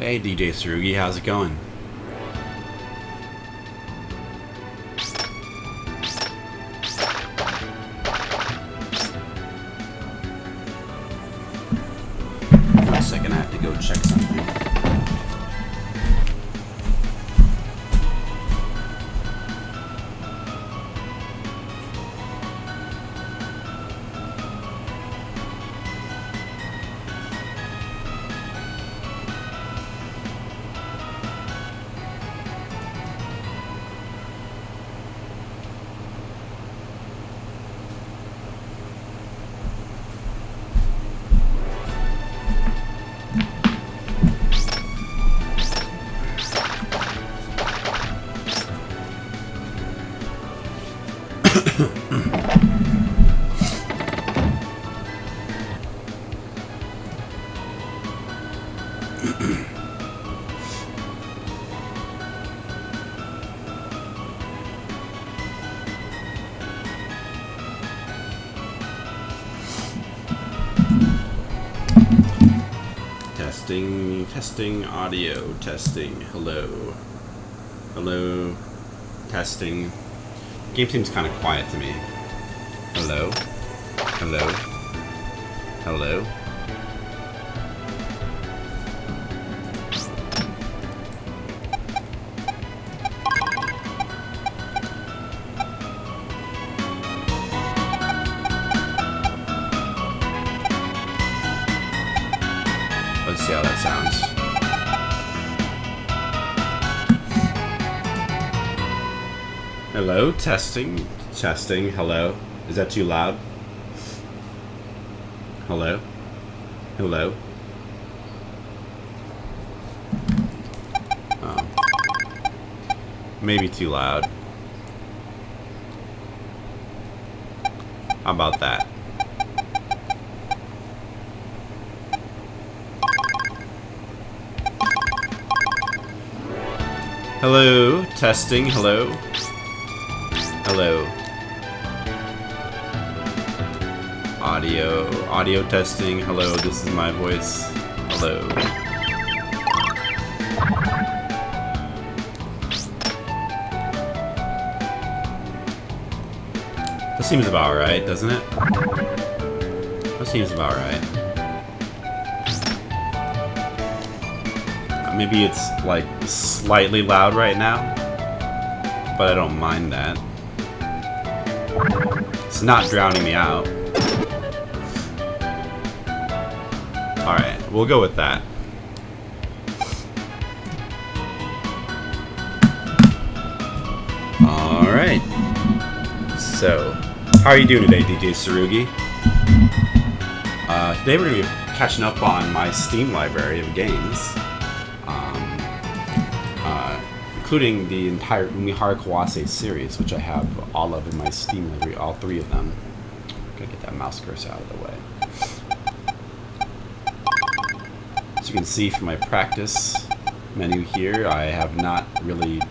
Hey DJ Tsurugi, how's it going? One second, I have to go check something. Testing audio, testing, hello. Hello, testing. Game seems kind of quiet to me. Hello, hello, hello. Let's see how that sounds. Hello, testing, testing, hello. Is that too loud? Hello? Hello? Oh. Maybe too loud. How about that? Hello, testing, hello. Hello. Audio testing, hello, this is my voice. Hello. That seems about right, doesn't it? That seems about right. Maybe it's like slightly loud right now, but I don't mind that. It's not drowning me out. Alright, we'll go with that. Alright. So, how are you doing today, DJ Tsurugi? Today we're going to be catching up on my Steam library of games. Including the entire Umihara Kawase series, which I have all of in my Steam library, all three of them. Gotta get that mouse cursor out of the way. As you can see from my practice menu here, I have not really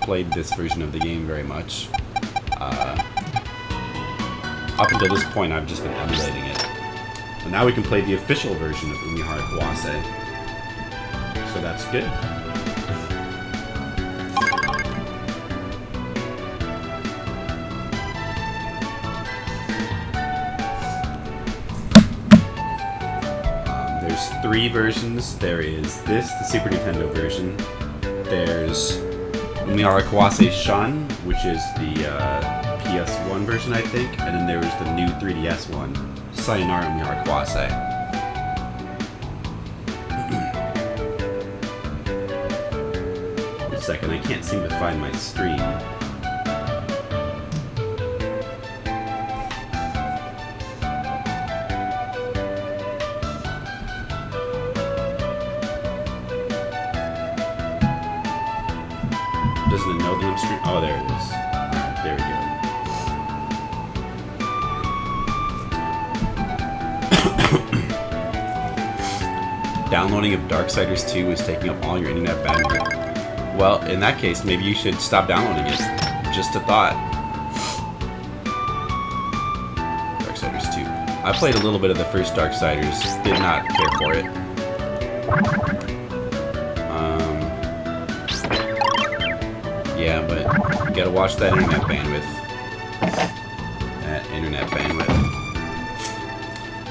played this version of the game very much. Up until this point, I've just been emulating it. But now we can play the official version of Umihara Kawase. So that's good. Three versions. There is this, the Super Nintendo version. There's Umihara Kawase Shun, which is the PS1 version, I think. And then there was the new 3DS one, Sayonara Umihara Kawase. Wait a second, I can't seem to find my stream. Doesn't it know that I'm streaming? Oh, there it is. Alright, there we go. Downloading of Darksiders 2 is taking up all your internet bandwidth. Well, in that case, maybe you should stop downloading it. Just a thought. Darksiders 2. I played a little bit of the first Darksiders. Did not care for it. Yeah, but you gotta watch that internet bandwidth.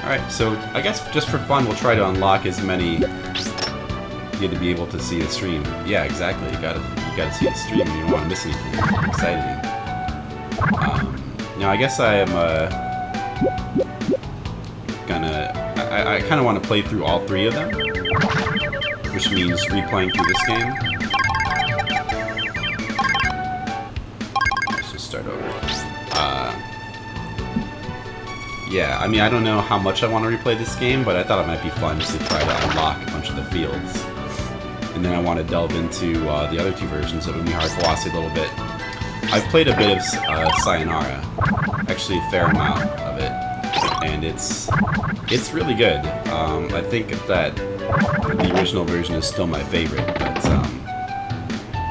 Alright, so I guess just for fun, we'll try to unlock as many. You get to be able to see the stream. Yeah, exactly. You gotta see the stream. You don't want to miss anything exciting. Now, I guess I am I kind of want to play through all 3 of them, which means replaying through this game. Let's just start over. Yeah, I mean, I don't know how much I want to replay this game, but I thought it might be fun just to try to unlock a bunch of the fields. And then I want to delve into the other 2 versions of Umihara Kawase a little bit. I've played a bit of Sayonara, actually a fair amount of it, and it's really good. I think that the original version is still my favorite, but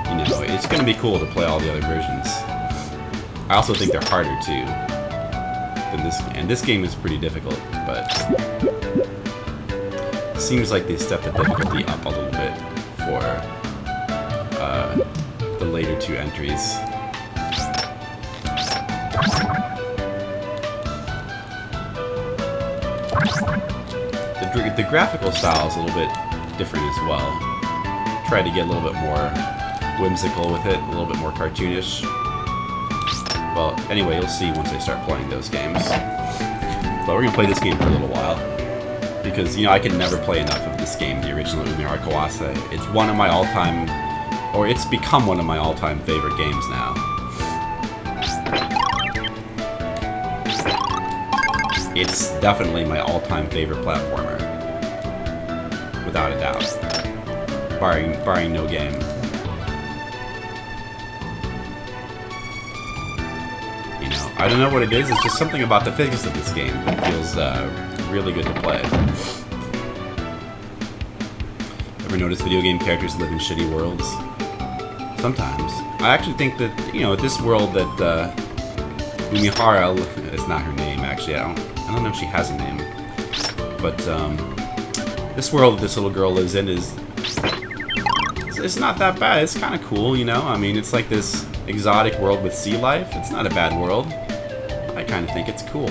you know, it's going to be cool to play all the other versions. I also think they're harder too than this, and this game is pretty difficult, but it seems like they stepped the difficulty up a little bit for the later 2 entries. The graphical style is a little bit different as well. Try to get a little bit more whimsical with it, a little bit more cartoonish. Well, anyway, you'll see once I start playing those games. But we're gonna play this game for a little while, because, you know, I can never play enough of this game, the original Umihara Kawase. It's one of my all-time, or it's become one of my all-time favorite games now. It's definitely my all-time favorite platformer, without a doubt, barring no game. You know, I don't know what it is. It's just something about the physics of this game that feels really good to play. Ever notice video game characters live in shitty worlds? Sometimes. I actually think that, you know, this world that Umihara, it's not her name actually. I don't know if she has a name, but this world that this little girl lives in it's not that bad. It's kind of cool, you know. I mean, it's like this exotic world with sea life. It's not a bad world. I kind of think it's cool.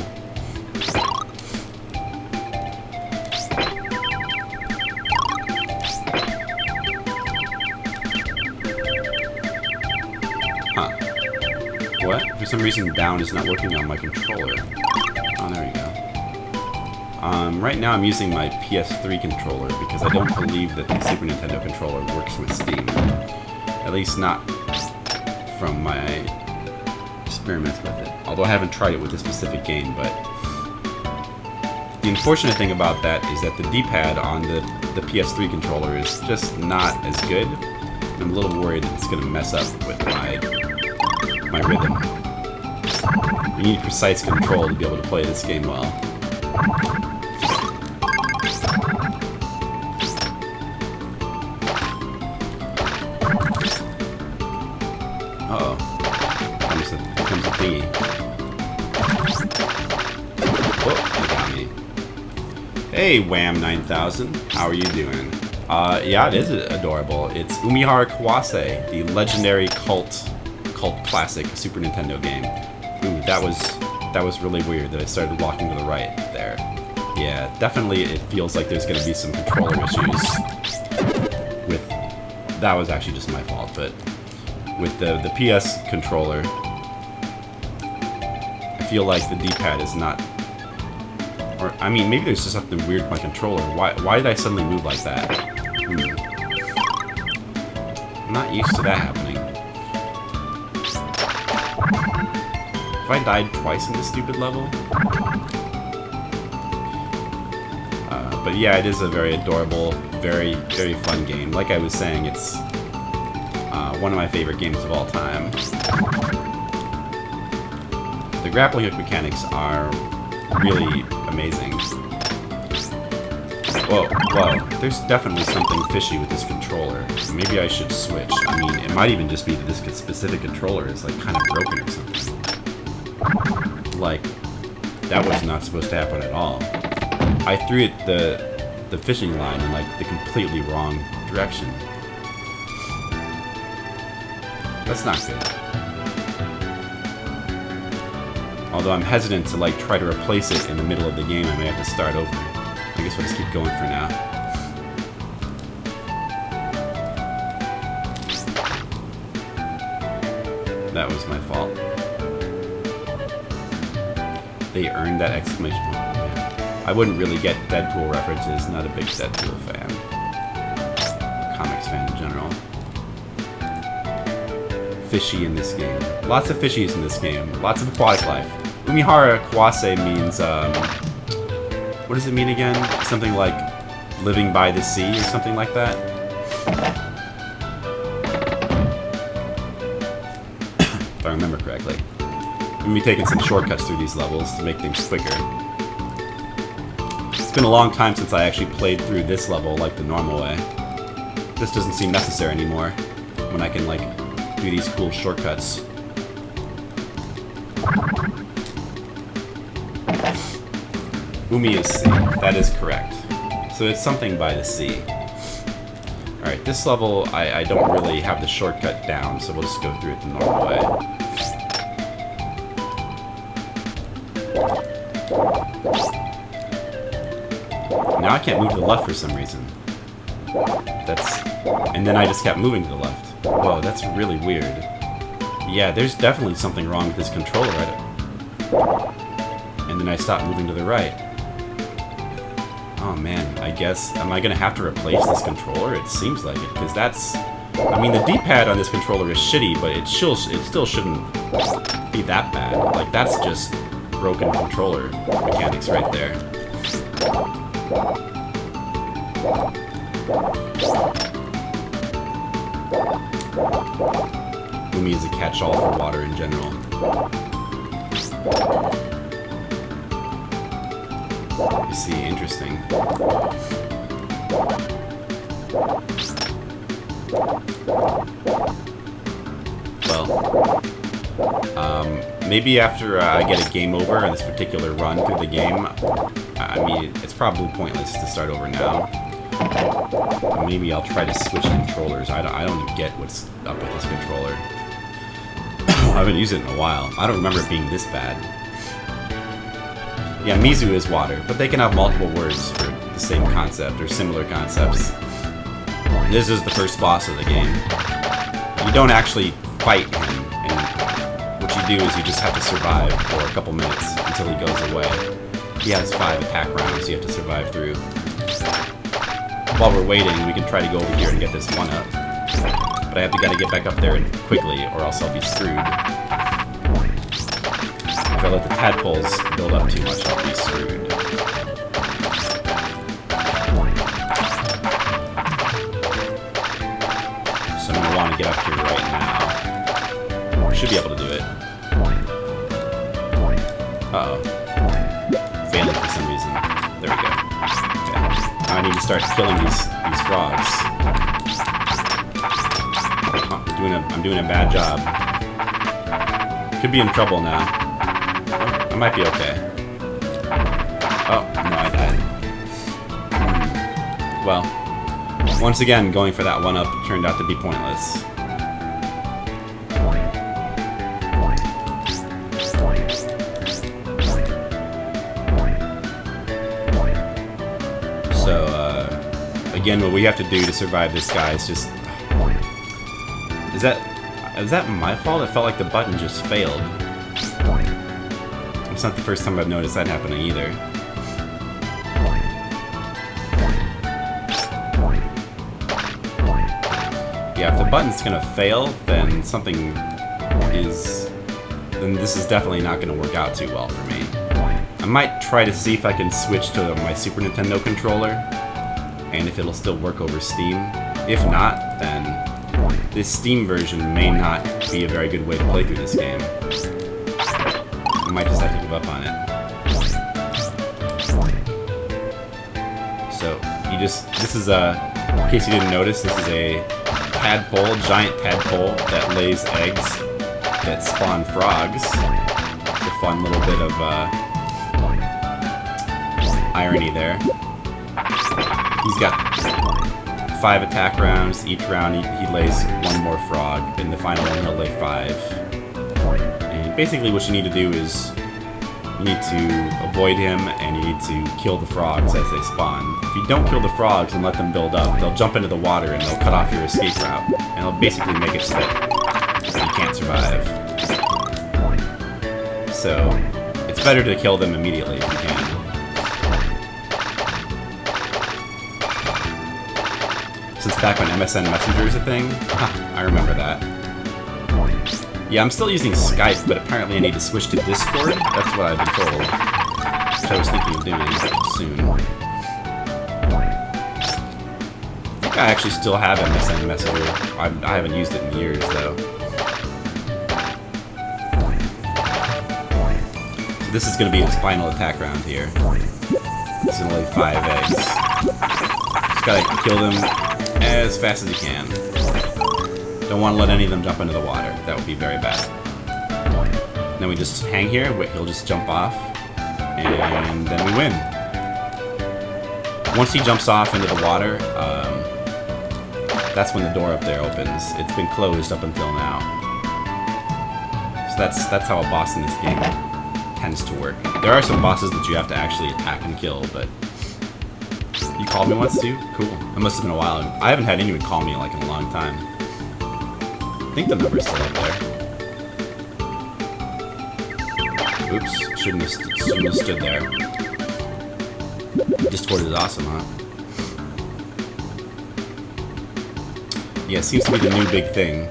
Huh? What? For some reason, down is not working on my controller. Oh, there we go. Right now I'm using my PS3 controller because I don't believe that the Super Nintendo controller works with Steam. At least not from my experiments with it. Although I haven't tried it with a specific game, but the unfortunate thing about that is that the D-pad on the PS3 controller is just not as good. I'm a little worried that it's going to mess up with my rhythm. You need precise control to be able to play this game well. Uh-oh. Here comes a thingy. Oh, they got me. Hey, Wham 9000. How are you doing? Yeah, it is adorable. It's Umihara Kawase, the legendary cult classic Super Nintendo game. Ooh, that was really weird that I started walking to the right there. Yeah, definitely it feels like there's going to be some controller issues with... That was actually just my fault, but with the PS controller, I feel like the D-pad is not... Or, I mean, maybe there's just something weird with my controller. Why did I suddenly move like that? I'm not used to that happening. Have I died twice in this stupid level? But yeah, it is a very adorable, very, very fun game. Like I was saying, it's one of my favorite games of all time. The grappling hook mechanics are really amazing. Whoa, there's definitely something fishy with this controller. Maybe I should switch. I mean, it might even just be that this specific controller is like kind of broken or something. Like, that was not supposed to happen at all. I threw it the fishing line in like the completely wrong direction. That's not good. Although I'm hesitant to like try to replace it in the middle of the game, I may have to start over. I guess we'll just keep going for now. That was my fault. They earned that exclamation point. Yeah. I wouldn't really get Deadpool references, not a big Deadpool fan. Comics fan in general. Fishy in this game. Lots of fishies in this game. Lots of aquatic life. Umihara Kawase means, what does it mean again? Something like living by the sea or something like that? If I remember correctly. I'm going to be taking some shortcuts through these levels to make things quicker. It's been a long time since I actually played through this level like the normal way. This doesn't seem necessary anymore when I can, like, do these cool shortcuts. Umi is sea. That is correct. So it's something by the sea. Alright, this level, I don't really have the shortcut down, so we'll just go through it the normal way. Now I can't move to the left for some reason. And then I just kept moving to the left. Whoa, that's really weird. Yeah, there's definitely something wrong with this controller. And then I stopped moving to the right. Oh man, I guess, am I gonna have to replace this controller? It seems like it, because that's... I mean, the D-pad on this controller is shitty, but it still shouldn't be that bad. Like, that's just broken controller mechanics right there. Umi is a catch-all for water in general. You see, interesting. Well, maybe after I get a game over on this particular run through the game, I mean, it's probably pointless to start over now. Maybe I'll try to switch controllers. I don't get what's up with this controller. I haven't used it in a while. I don't remember it being this bad. Yeah, Mizu is water, but they can have multiple words for the same concept or similar concepts. This is the first boss of the game. You don't actually fight him, and what you do is you just have to survive for a couple minutes until he goes away. He has 5 attack rounds you have to survive through. While we're waiting, we can try to go over here and get this one up. But I have to gotta get back up there quickly, or else I'll be screwed. If I let the tadpoles build up too much, I'll be screwed. So I'm gonna want to get up here right now. Should be able to do it. Uh-oh. Failing for some reason. There we go. Okay. Now I need to start killing these frogs. Oh, I'm doing a bad job. Could be in trouble now. Oh, I might be okay. Oh, no, I died. Well, once again, going for that one-up turned out to be pointless. So, again, what we have to do to survive this guy is just... Is that my fault? It felt like the button just failed. It's not the first time I've noticed that happening either. Yeah, if the button's gonna fail, then then this is definitely not gonna work out too well for me. I might try to see if I can switch to my Super Nintendo controller, and if it'll still work over Steam. If not, then this Steam version may not be a very good way to play through this game. I might just have to give up on it. So, this is in case you didn't notice, this is a tadpole, giant tadpole that lays eggs that spawn frogs. It's a fun little bit of irony there. He's got 5 attack rounds. Each round he lays 1 more frog. In the final one he'll lay 5. And basically what you need to do is you need to avoid him and you need to kill the frogs as they spawn. If you don't kill the frogs and let them build up, they'll jump into the water and they'll cut off your escape route. And it'll basically make it so that you can't survive. So it's better to kill them immediately if you can. Since back when MSN Messenger is a thing, I remember that. Yeah, I'm still using Skype, but apparently I need to switch to Discord. That's what I've been told. Which I was thinking of doing soon. I think I actually still have MSN Messenger. I haven't used it in years, though. So this is going to be his final attack round here. He's going to lay 5 eggs. Just gotta kill them as fast as you can. Don't want to let any of them jump into the water. That would be very bad. Then we just hang here, he'll just jump off, and then we win. Once he jumps off into the water, that's when the door up there opens. It's been closed up until now. So that's how a boss in this game tends to work. There are some bosses that you have to actually attack and kill, but you called me once too? Cool. It must have been a while. I haven't had anyone call me like in a long time. I think the number's still up there. Oops, shouldn't have stood there. Discord is awesome, huh? Yeah, it seems to be the new big thing.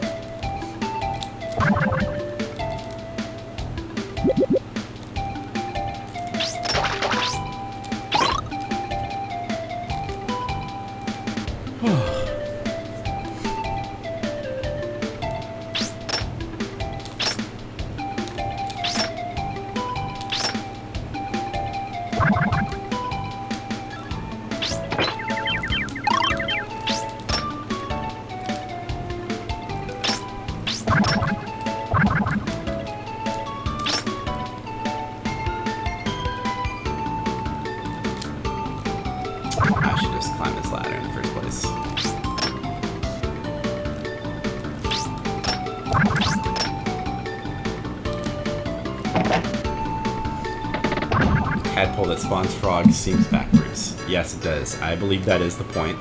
Tadpole that spawns frogs seems backwards. Yes, it does. I believe that is the point.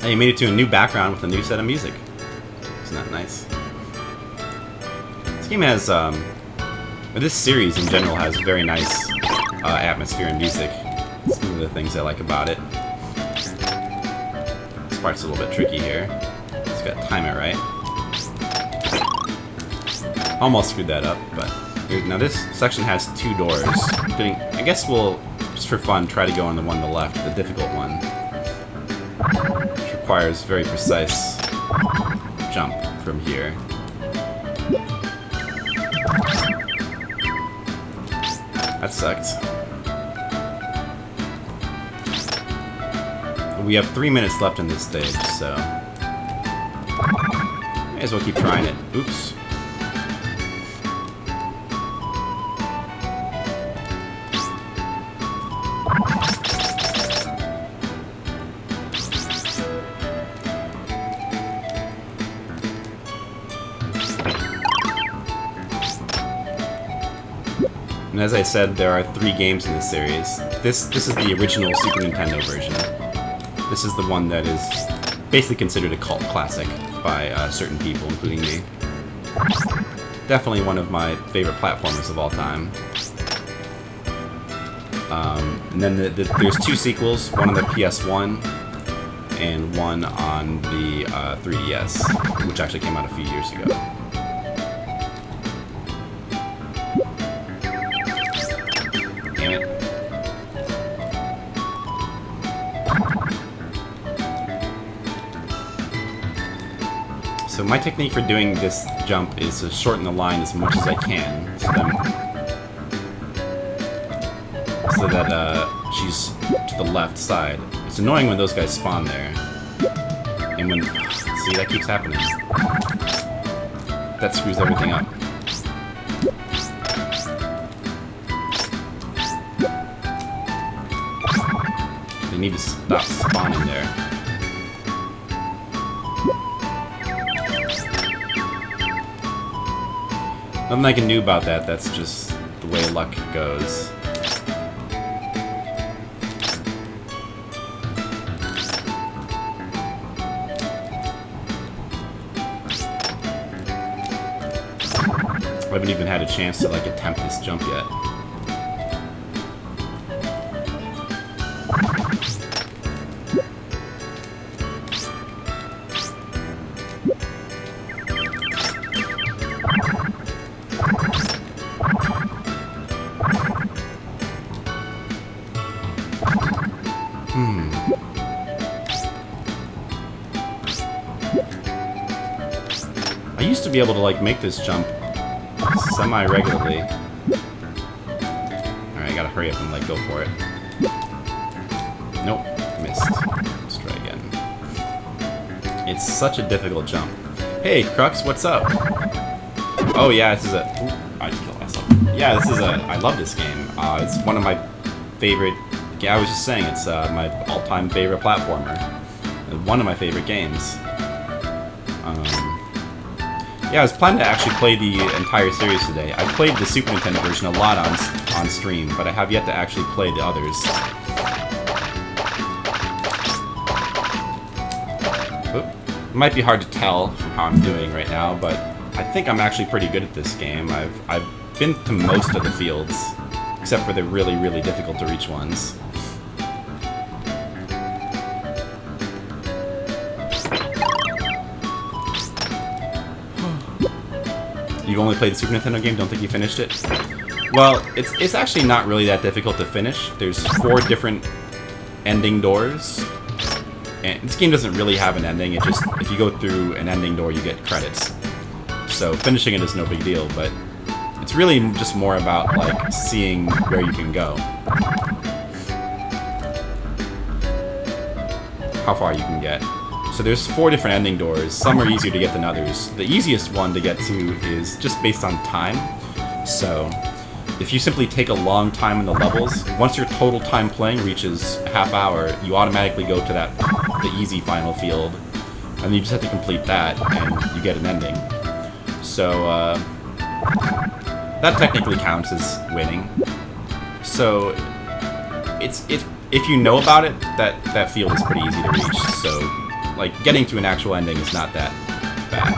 Hey, you made it to a new background with a new set of music. Isn't that nice? This game has, this series in general has very nice atmosphere and music. It's one of the things I like about it. This part's a little bit tricky here. Just gotta time it right. Almost screwed that up, but... Now this section has 2 doors. I guess we'll, just for fun, try to go on the one on the left, the difficult one. Which requires very precise jump from here. That sucked. We have 3 minutes left in this stage, so... May as well keep trying it. Oops. And as I said, there are 3 games in this series. This is the original Super Nintendo version. This is the one that is basically considered a cult classic by certain people, including me. Definitely one of my favorite platformers of all time. And then there's 2 sequels, one on the PS1 and one on the 3DS, which actually came out a few years ago. So my technique for doing this jump is to shorten the line as much as I can, so that she's to the left side. It's annoying when those guys spawn there, and when see that keeps happening. That screws everything up. They need to stop spawning there. Nothing I can do about that, that's just the way luck goes. I haven't even had a chance to like attempt this jump yet. I used to be able to like make this jump semi-regularly. Alright, I gotta hurry up and like go for it. Nope, missed. Let's try again. It's such a difficult jump. Hey, Crux, what's up? Oh yeah, this is a... Ooh, I just killed myself. Yeah, this is a... I love this game. It's one of my favorite... Yeah, I was just saying, it's my all-time favorite platformer. One of my favorite games. Yeah, I was planning to actually play the entire series today. I played the Super Nintendo version a lot on stream, but I have yet to actually play the others. It might be hard to tell from how I'm doing right now, but I think I'm actually pretty good at this game. I've been to most of the fields, except for the really, really difficult to reach ones. You've only played the Super Nintendo game? Don't think you finished it? Well, it's actually not really that difficult to finish. There's 4 different ending doors. And this game doesn't really have an ending. It just, if you go through an ending door, you get credits. So finishing it is no big deal, but it's really just more about, like, seeing where you can go. How far you can get. So there's 4 different ending doors. Some are easier to get than others. The easiest one to get to is just based on time. So if you simply take a long time in the levels, once your total time playing reaches a half hour, you automatically go to the easy final field. And you just have to complete that, and you get an ending. So that technically counts as winning. So if you know about it, that field is pretty easy to reach. So like, getting to an actual ending is not that bad.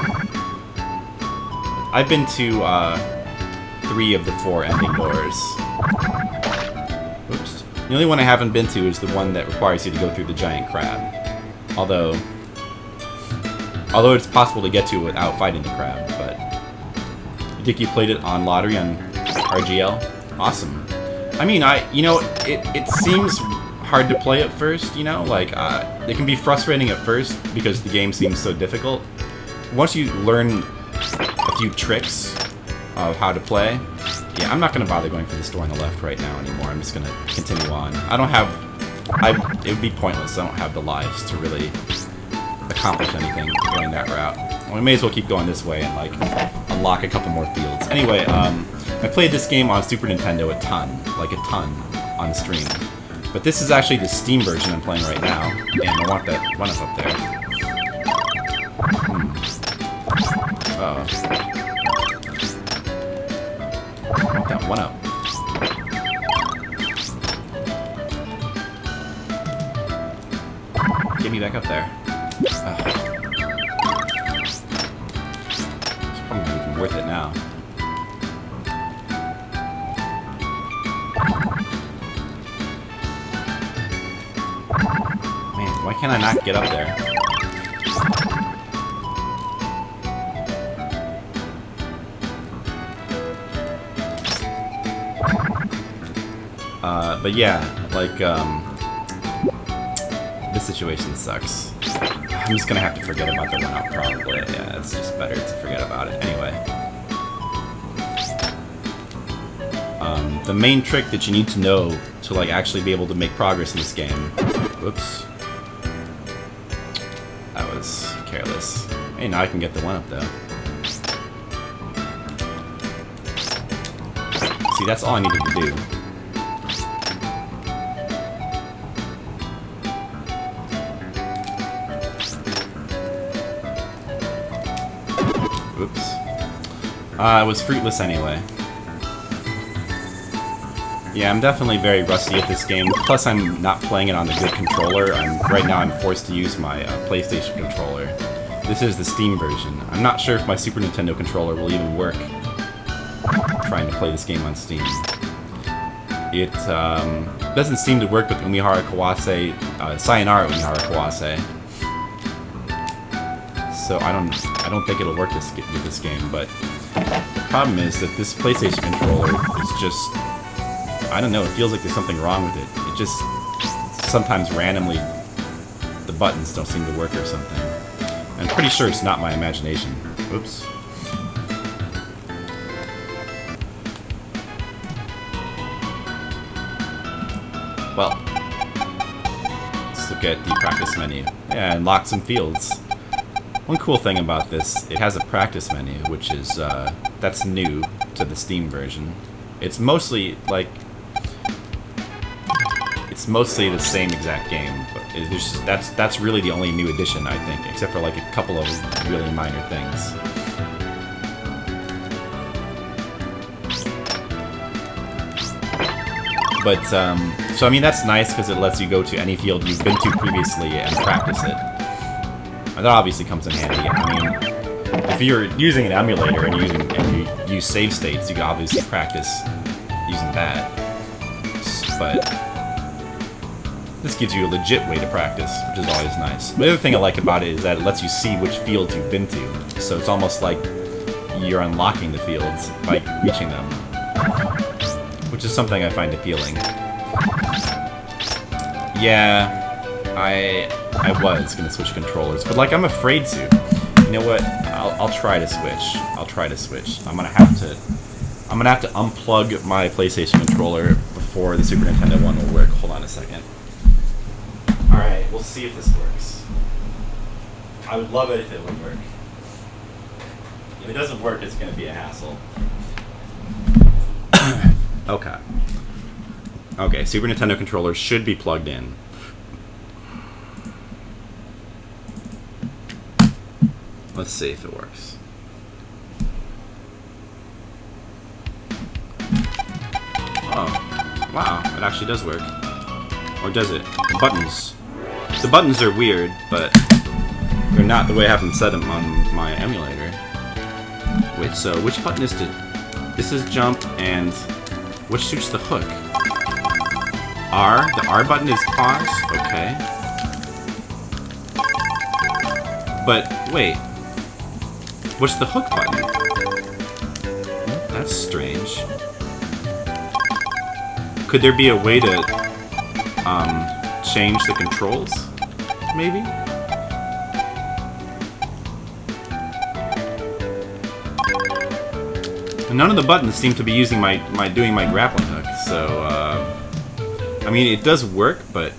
I've been to 3 of the 4 ending doors. Oops. The only one I haven't been to is the one that requires you to go through the giant crab. Although it's possible to get to without fighting the crab, but... You think you played it on Lottery on RGL? Awesome. I mean, it seems hard to play at first, you know? Like, it can be frustrating at first because the game seems so difficult. Once you learn a few tricks of how to play, yeah, I'm not going to bother going for the store on the left right now anymore. I'm just going to continue on. It would be pointless. I don't have the lives to really accomplish anything going that route. Well, we may as well keep going this way and, like, unlock a couple more fields. Anyway, I played this game on Super Nintendo a ton on stream. But this is actually the Steam version I'm playing right now, and I want that 1-up up there. Uh-oh. I want that 1-up. Get me back up there. It's probably not even worth it now. Why can't I not get up there? But yeah, like, this situation sucks. I'm just gonna have to forget about the 1-up probably. Yeah, it's just better to forget about it. Anyway. The main trick that you need to know to, like, actually be able to make progress in this game... Whoops. That was careless. Hey, now I can get the 1-up though. See, that's all I needed to do. Oops. It was fruitless anyway. Yeah, I'm definitely very rusty at this game. Plus, I'm not playing it on the good controller. Right now I'm forced to use my PlayStation controller. This is the Steam version. I'm not sure if my Super Nintendo controller will even work trying to play this game on Steam. It doesn't seem to work with Umihara Kawase, Sayonara Umihara Kawase. So I don't think it'll work with this game. But the problem is that this PlayStation controller is just, I don't know. It feels like there's something wrong with it. It just sometimes randomly the buttons don't seem to work or something. I'm pretty sure it's not my imagination. Oops. Well, let's look at the practice menu. Yeah, unlock some fields. One cool thing about this, it has a practice menu, which is, that's new to the Steam version. It's mostly, like, it's mostly the same exact game, but that's really the only new addition, I think, except for, like, a couple of really minor things. But, so I mean, that's nice because it lets you go to any field you've been to previously and practice it. And that obviously comes in handy. I mean, if you're using an emulator and you use save states, you can obviously practice using that. But this gives you a legit way to practice, which is always nice. The other thing I like about it is that it lets you see which fields you've been to. So it's almost like you're unlocking the fields by reaching them, which is something I find appealing. Yeah, I was gonna switch controllers, but like I'm afraid to. You know what? I'll try to switch. I'll try to switch. I'm gonna have to unplug my PlayStation controller before the Super Nintendo one will work. Hold on a second. All right, we'll see if this works. I would love it if it would work. If it doesn't work, it's gonna be a hassle. Okay. Okay, Super Nintendo controller should be plugged in. Let's see if it works. Oh, wow, it actually does work. Or does it? The buttons. The buttons are weird, but they're not the way I have them set them on my emulator. Wait, so which button is to... This is jump, and... Which suits the hook? R? The R button is pause? Okay. But, wait. What's the hook button? That's strange. Could there be a way to, change the controls? Maybe? None of the buttons seem to be using doing my grappling hook, so, I mean, it does work, but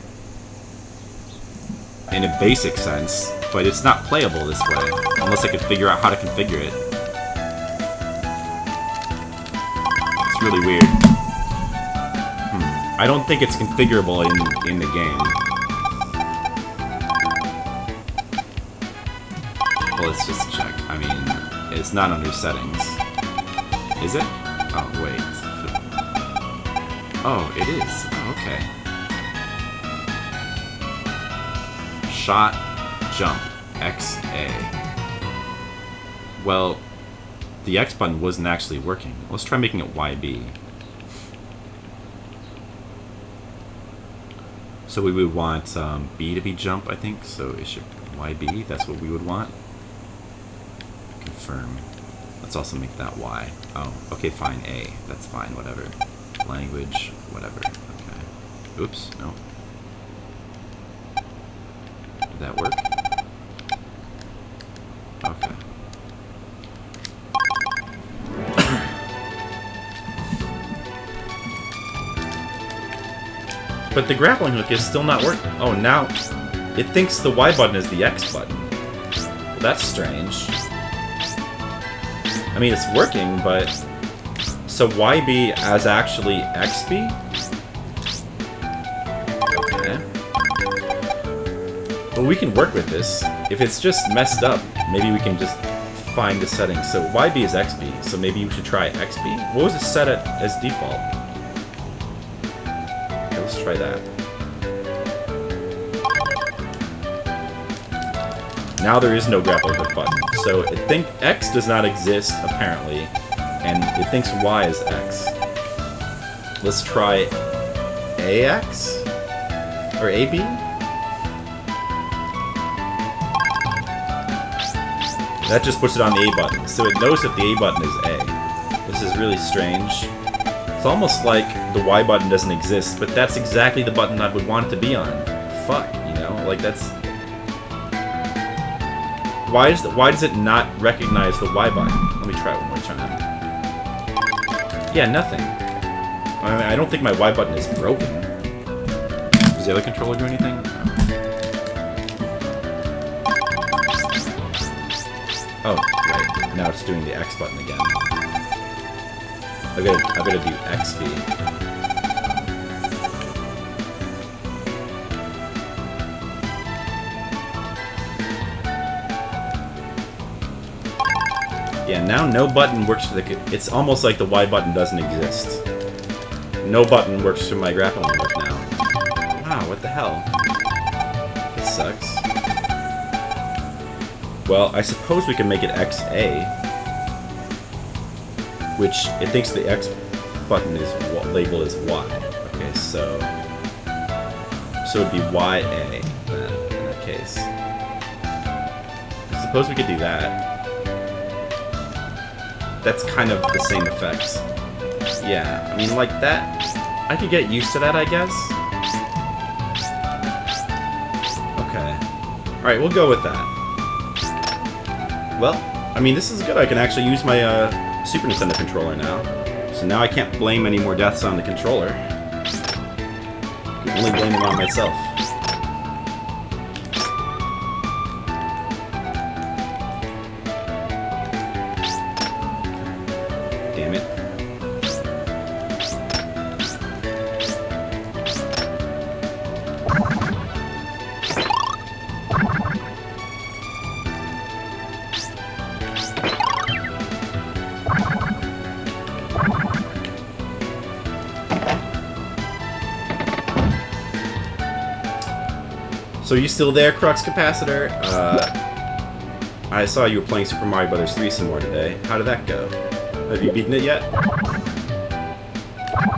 in a basic sense, but it's not playable this way, unless I could figure out how to configure it. It's really weird. I don't think it's configurable in the game. Well, let's just check. I mean, it's not under settings. Is it? Oh, wait. Oh, it is. Oh, okay. Shot, jump, XA. Well, the X button wasn't actually working. Let's try making it YB. So we would want B to be jump, I think. So it should YB. That's what we would want. Confirm. Let's also make that Y. Oh, okay, fine. A. That's fine. Whatever. Language. Whatever. Okay. Oops. No. Did that work? Okay. But the grappling hook is still not working. Oh, now it thinks the Y button is the X button. Well, that's strange. I mean, it's working, but... So YB as actually XB? Okay. But we can work with this. If it's just messed up, maybe we can just modifying the settings. So YB is XB, so maybe you should try XB? What was it set at as default? Okay, let's try that. Now there is no grapple hook button. So I think X does not exist, apparently, and it thinks Y is X. Let's try AX? Or AB? That just puts it on the A button, so it knows that the A button is A. This is really strange. It's almost like the Y button doesn't exist, but that's exactly the button I would want it to be on. Fuck, you know? Like, that's... Why does it not recognize the Y button? Let me try it one more time. Yeah, nothing. I mean, I don't think my Y button is broken. Does the other controller do anything? Oh, right. Now it's doing the X button again. I gotta do XB. Yeah, now no button works for the... It's almost like the Y button doesn't exist. No button works for my grappling hook now. Wow, what the hell? This sucks. Well, I suppose we can make it XA. Which, it thinks the X button is labeled as Y. Okay, so... So it'd be YA, then, in that case. I suppose we could do that. That's kind of the same effects. Yeah, I mean, like that... I could get used to that, I guess. Okay. Alright, we'll go with that. Well, I mean, this is good. I can actually use my Super Nintendo controller now. So now I can't blame any more deaths on the controller. I can only blame them on myself. Damn it. So you still there, Crux Capacitor? I saw you were playing Super Mario Bros. 3 some more today. How did that go? Have you beaten it yet?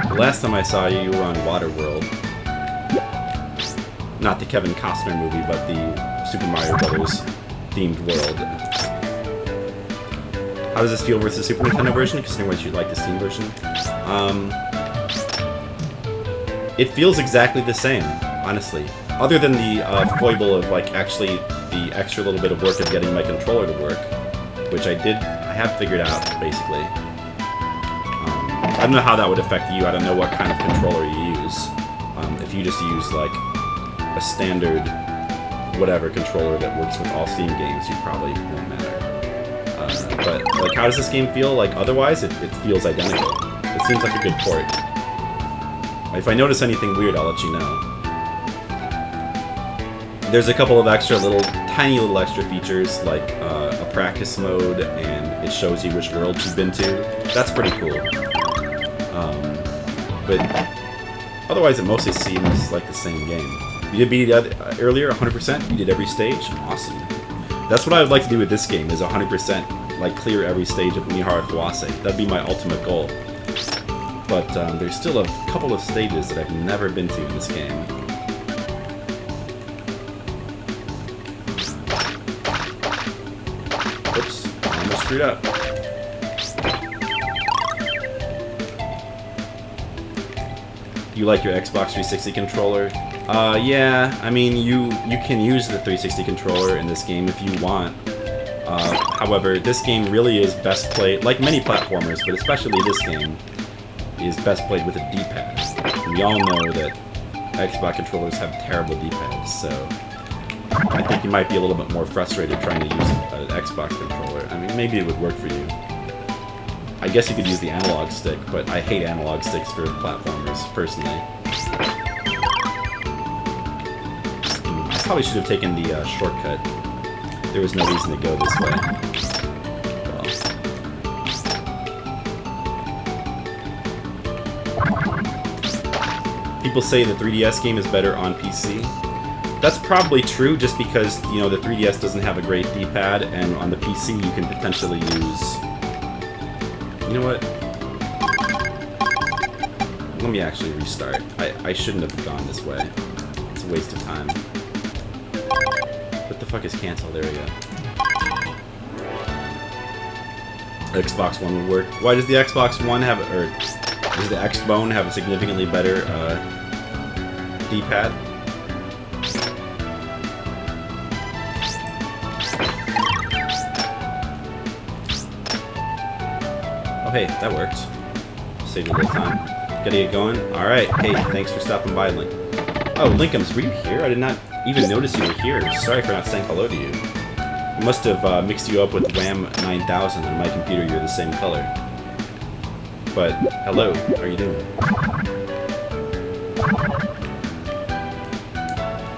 The last time I saw you, you were on Waterworld. Not the Kevin Costner movie, but the Super Mario Bros. Themed world. How does this feel versus the Super Nintendo version? Considering what you'd like the Steam version. It feels exactly the same, honestly. Other than the foible of, like, actually the extra little bit of work of getting my controller to work, which I have figured out, basically. I don't know how that would affect you. I don't know what kind of controller you use. If you just use, like, a standard whatever controller that works with all Steam games, you probably won't matter. But, like, how does this game feel? Like, otherwise, it feels identical. It seems like a good port. If I notice anything weird, I'll let you know. There's a couple of tiny little extra features, like a practice mode, and it shows you which worlds you've been to. That's pretty cool. But otherwise, it mostly seems like the same game. You did beat it earlier, 100%? You did every stage? Awesome. That's what I would like to do with this game, is 100%, like, clear every stage of Umihara Kawase. That'd be my ultimate goal. But there's still a couple of stages that I've never been to in this game. Oops, I almost screwed up. You like your Xbox 360 controller? Yeah, I mean, you can use the 360 controller in this game if you want. However, this game really is best played, like many platformers, but especially this game, is best played with a D-pad. We all know that Xbox controllers have terrible D-pads, so I think you might be a little bit more frustrated trying to use an Xbox controller. I mean, maybe it would work for you. I guess you could use the analog stick, but I hate analog sticks for platformers, personally. I probably should have taken the shortcut. There was no reason to go this way. People say the 3DS game is better on PC. That's probably true, just because, you know, the 3DS doesn't have a great D-pad, and on the PC you can potentially use... You know what? Let me actually restart. I shouldn't have gone this way. It's a waste of time. What the fuck is cancel? There we go. Xbox One would work. Why does the Xbox One have... or does the X-Bone have a significantly better D-pad? Oh, hey, that worked. Saved a little time. Gotta get going. Alright, hey, thanks for stopping by, Link. Oh, Linkums, were you here? I did not even notice you were here. Sorry for not saying hello to you. I must have mixed you up with Wham 9000. On my computer, you're the same color. But, hello, how are you doing?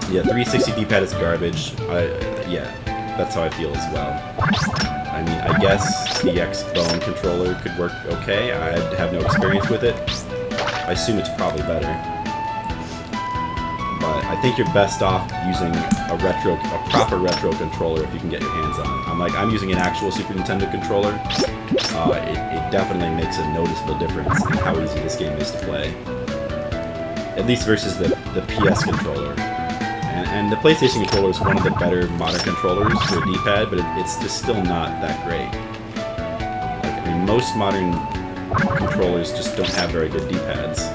Yeah, 360 D-pad is garbage. Yeah, that's how I feel as well. I mean, I guess the X-Bone controller could work okay. I have no experience with it. I assume it's probably better. But I think you're best off using a proper retro controller if you can get your hands on it. I'm using an actual Super Nintendo controller. It definitely makes a noticeable difference in how easy this game is to play. At least versus the PS controller. And the PlayStation controller is one of the better modern controllers for a D-pad, but it's just still not that great. Like, I mean, most modern controllers just don't have very good D-pads.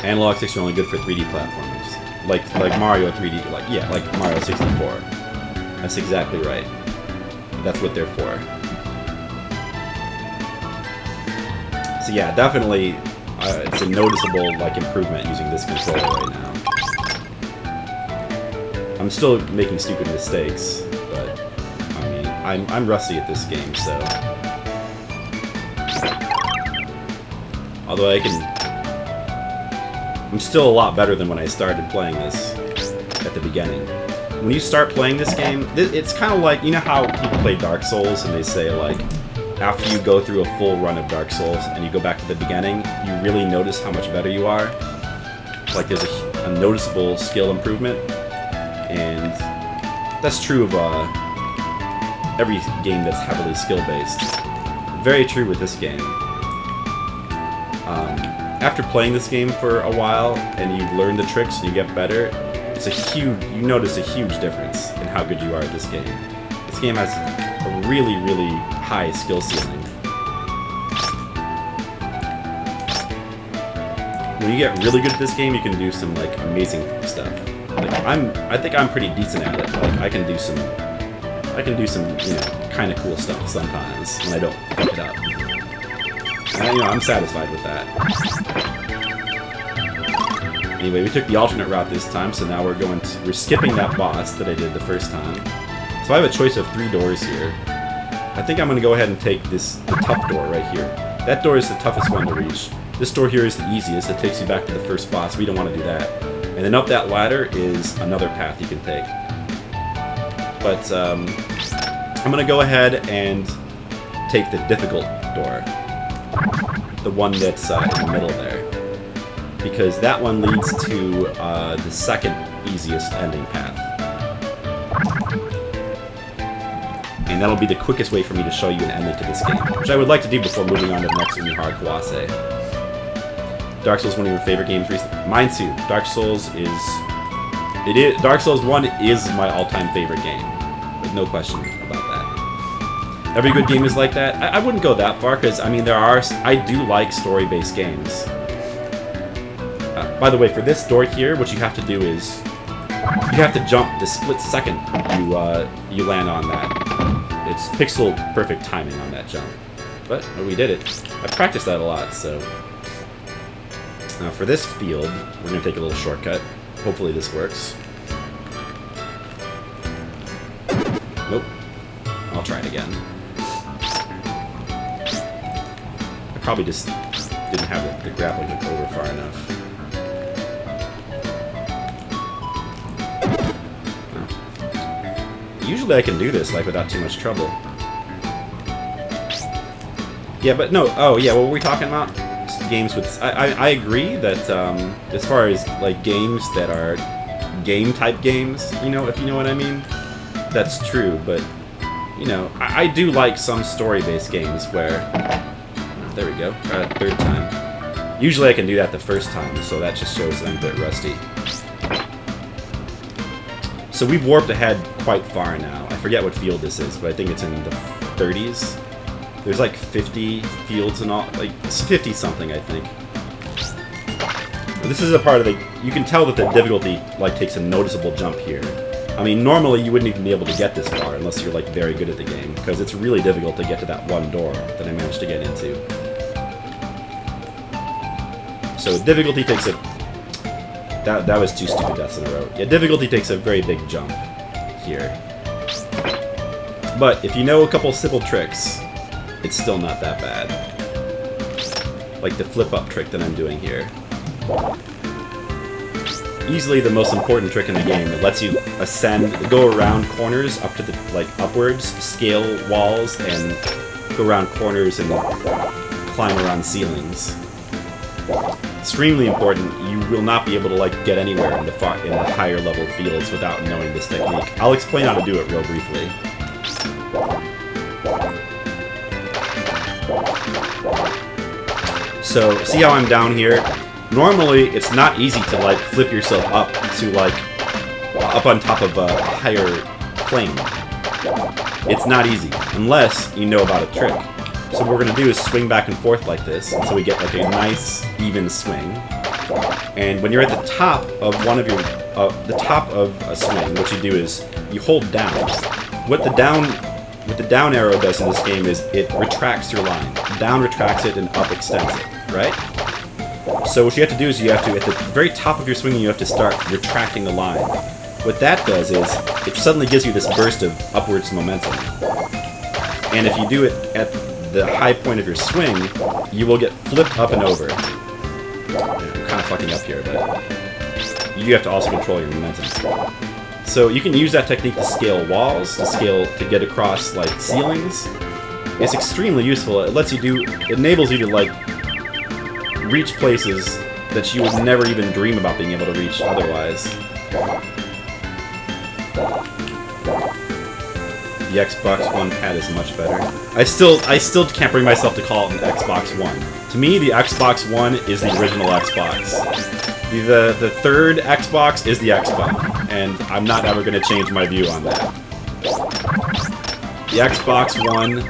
Analog sticks are only good for 3D platformers, like Mario 3D, like Mario 64. That's exactly right. That's what they're for. So yeah, definitely, it's a noticeable improvement using this controller right now. I'm still making stupid mistakes, but I mean, I'm rusty at this game, so. Although I'm still a lot better than when I started playing this at the beginning. When you start playing this game, it's kind of like, you know how people play Dark Souls and they say after you go through a full run of Dark Souls and you go back to the beginning, you really notice how much better you are. Like there's a noticeable skill improvement, and that's true of every game that's heavily skill-based. Very true with this game. After playing this game for a while and you learn the tricks and you get better, you notice a huge difference in how good you are at this game. This game has a really, really high skill ceiling. When you get really good at this game, you can do some amazing stuff. I think I'm pretty decent at it. I can do some kind of cool stuff sometimes when I don't fuck it up. And I'm satisfied with that. Anyway, we took the alternate route this time, so now we're skipping that boss that I did the first time. So I have a choice of 3 doors here. I think I'm going to go ahead and take the tough door right here. That door is the toughest one to reach. This door here is the easiest. It takes you back to the first boss. We don't want to do that. And then up that ladder is another path you can take. But I'm going to go ahead and take the difficult door. The one that's in the middle there. Because that one leads to the second easiest ending path. And that'll be the quickest way for me to show you an ending to this game, which I would like to do before moving on to the next Umihara Kawase. Dark Souls, one of your favorite games recently? Mine too. Dark Souls 1 is my all-time favorite game. With no question about that. Every good game is like that. I wouldn't go that far, because, I mean, I do like story-based games. By the way, for this door here, what you have to do is, you have to jump the split second you land on that. It's pixel-perfect timing on that jump. But we did it. I practiced that a lot, so. Now for this field, we're going to take a little shortcut. Hopefully this works. Nope. I'll try it again. I probably just didn't have the grappling hook over far enough. Usually I can do this without too much trouble. Yeah, but no. Oh, yeah. What were we talking about? Games with. I agree that as far as like games that are game type games, you know, if you know what I mean, that's true. But you know, I do like some story-based games where. There we go. Got it third time. Usually I can do that the first time, so that just shows that I'm a bit rusty. So we've warped ahead quite far now. I forget what field this is, but I think it's in the 30s. There's like 50 fields and all, like 50 something, I think. But this is a part of the. You can tell that the difficulty like takes a noticeable jump here. I mean, normally you wouldn't even be able to get this far unless you're like very good at the game, because it's really difficult to get to that one door that I managed to get into. So difficulty takes a. That was 2 stupid deaths in a row. Yeah, difficulty takes a very big jump here. But if you know a couple simple tricks, it's still not that bad. Like the flip-up trick that I'm doing here. Easily the most important trick in the game. It lets you ascend, go around corners up to the, like, upwards, scale walls, and go around corners and climb around ceilings. Extremely important. You will not be able to like get anywhere in the higher level fields without knowing this technique. I'll explain how to do it real briefly. So see how I'm down here? Normally it's not easy to like flip yourself up to like up on top of a higher plane. It's not easy unless you know about a trick. So what we're going to do is swing back and forth like this until we get like a nice, even swing. And when you're at the top of one of your, the top of a swing, what you do is you hold down. What the down arrow does in this game is it retracts your line. Down retracts it and up extends it, right? So what you have to do is you have to, at the very top of your swing, you have to start retracting the line. What that does is it suddenly gives you this burst of upwards momentum. And if you do it at the high point of your swing, you will get flipped up and over. I'm kind of fucking up here, but you have to also control your momentum. So you can use that technique to scale walls, to get across like ceilings. It's extremely useful. It lets you do, it enables you to like reach places that you would never even dream about being able to reach otherwise. The Xbox One pad is much better. I still can't bring myself to call it an Xbox One. To me, the Xbox One is the original Xbox. The third Xbox is the Xbox, and I'm not ever going to change my view on that. The Xbox One,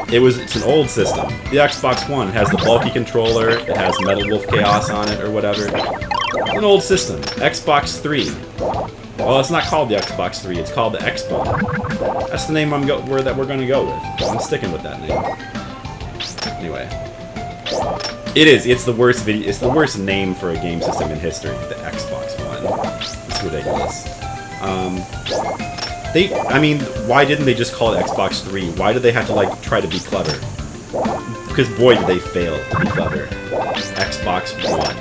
it's an old system. The Xbox One has the bulky controller, it has Metal Wolf Chaos on it or whatever. It's an old system. Xbox 3. Well, it's not called the Xbox 3, it's called the Xbox. That's the name that we're going to go with. I'm sticking with that name. Anyway. It's the worst it's the worst name for a game system in history, the Xbox One. It's ridiculous. I mean, why didn't they just call it Xbox 3? Why did they have to, like, try to be clever? Because, boy, did they fail to be clever. Xbox One.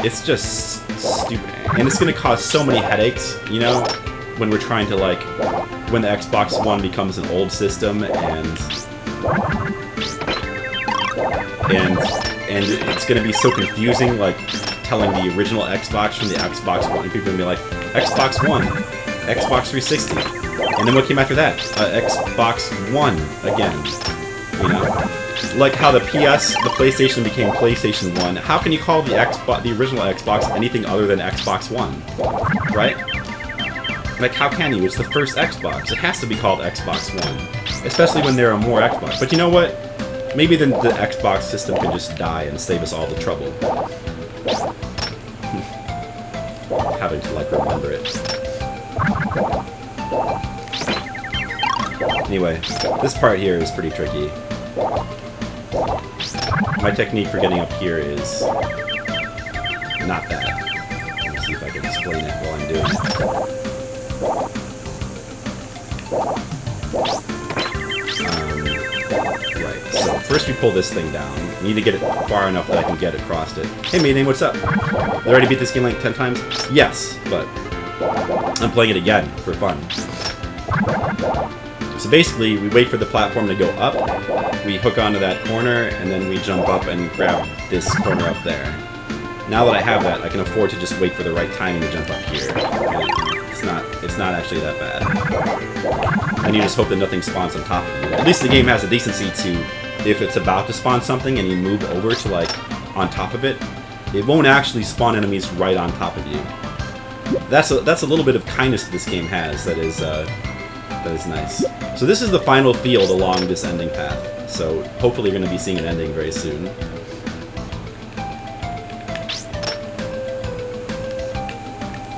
It's just stupid. And it's gonna cause so many headaches, you know, when we're trying to, like, when the Xbox One becomes an old system, and it's gonna be so confusing, like, telling the original Xbox from the Xbox One, and people are gonna be like, Xbox One, Xbox 360, and then what came after that? Xbox One again, you know? Like how the PlayStation became PlayStation 1. How can you call the original Xbox anything other than Xbox One? Right? Like, how can you? It's the first Xbox. It has to be called Xbox One. Especially when there are more Xbox. But you know what? Maybe the Xbox system can just die and save us all the trouble. Having to, like, remember it. Anyway, this part here is pretty tricky. My technique for getting up here is not that. Let me see if I can explain it while I'm doing it. Right, so first we pull this thing down. We need to get it far enough that I can get across it. Hey Mayday, what's up? You already beat this game like 10 times? Yes, but I'm playing it again for fun. So basically, we wait for the platform to go up, we hook onto that corner, and then we jump up and grab this corner up there. Now that I have that, I can afford to just wait for the right timing to jump up here. It's not actually that bad. And you just hope that nothing spawns on top of you. At least the game has a decency to, if it's about to spawn something and you move over to like on top of it, it won't actually spawn enemies right on top of you. That's a little bit of kindness that this game has that is nice. So this is the final field along this ending path. So hopefully we're going to be seeing an ending very soon.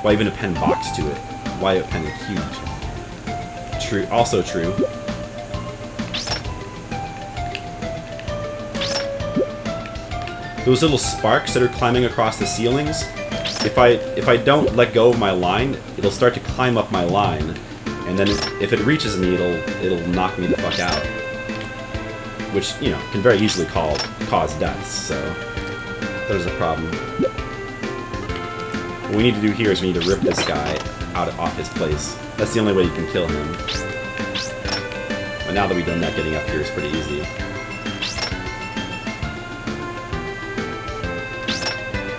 Why even append box to it? Why append a cubed? True. Also true. Those little sparks that are climbing across the ceilings, if I don't let go of my line, it'll start to climb up my line, and then if it reaches me, it'll knock me the fuck out. Which, you know, can very easily cause deaths, so that is a problem. What we need to do here is we need to rip this guy off his place. That's the only way you can kill him. But now that we've done that, getting up here is pretty easy.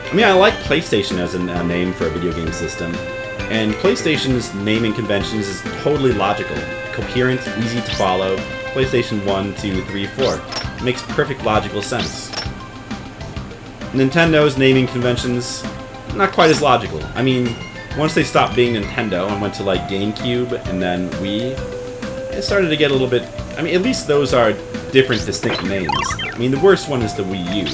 I mean, I like PlayStation as a name for a video game system, and PlayStation's naming conventions is totally logical, coherent, easy to follow. PlayStation 1, 2, 3, 4. It makes perfect logical sense. Nintendo naming conventions, not quite as logical. I mean, once they stopped being Nintendo and went to like GameCube and then Wii, it started to get a little bit... I mean, at least those are different, distinct names. I mean, the worst one is the Wii U.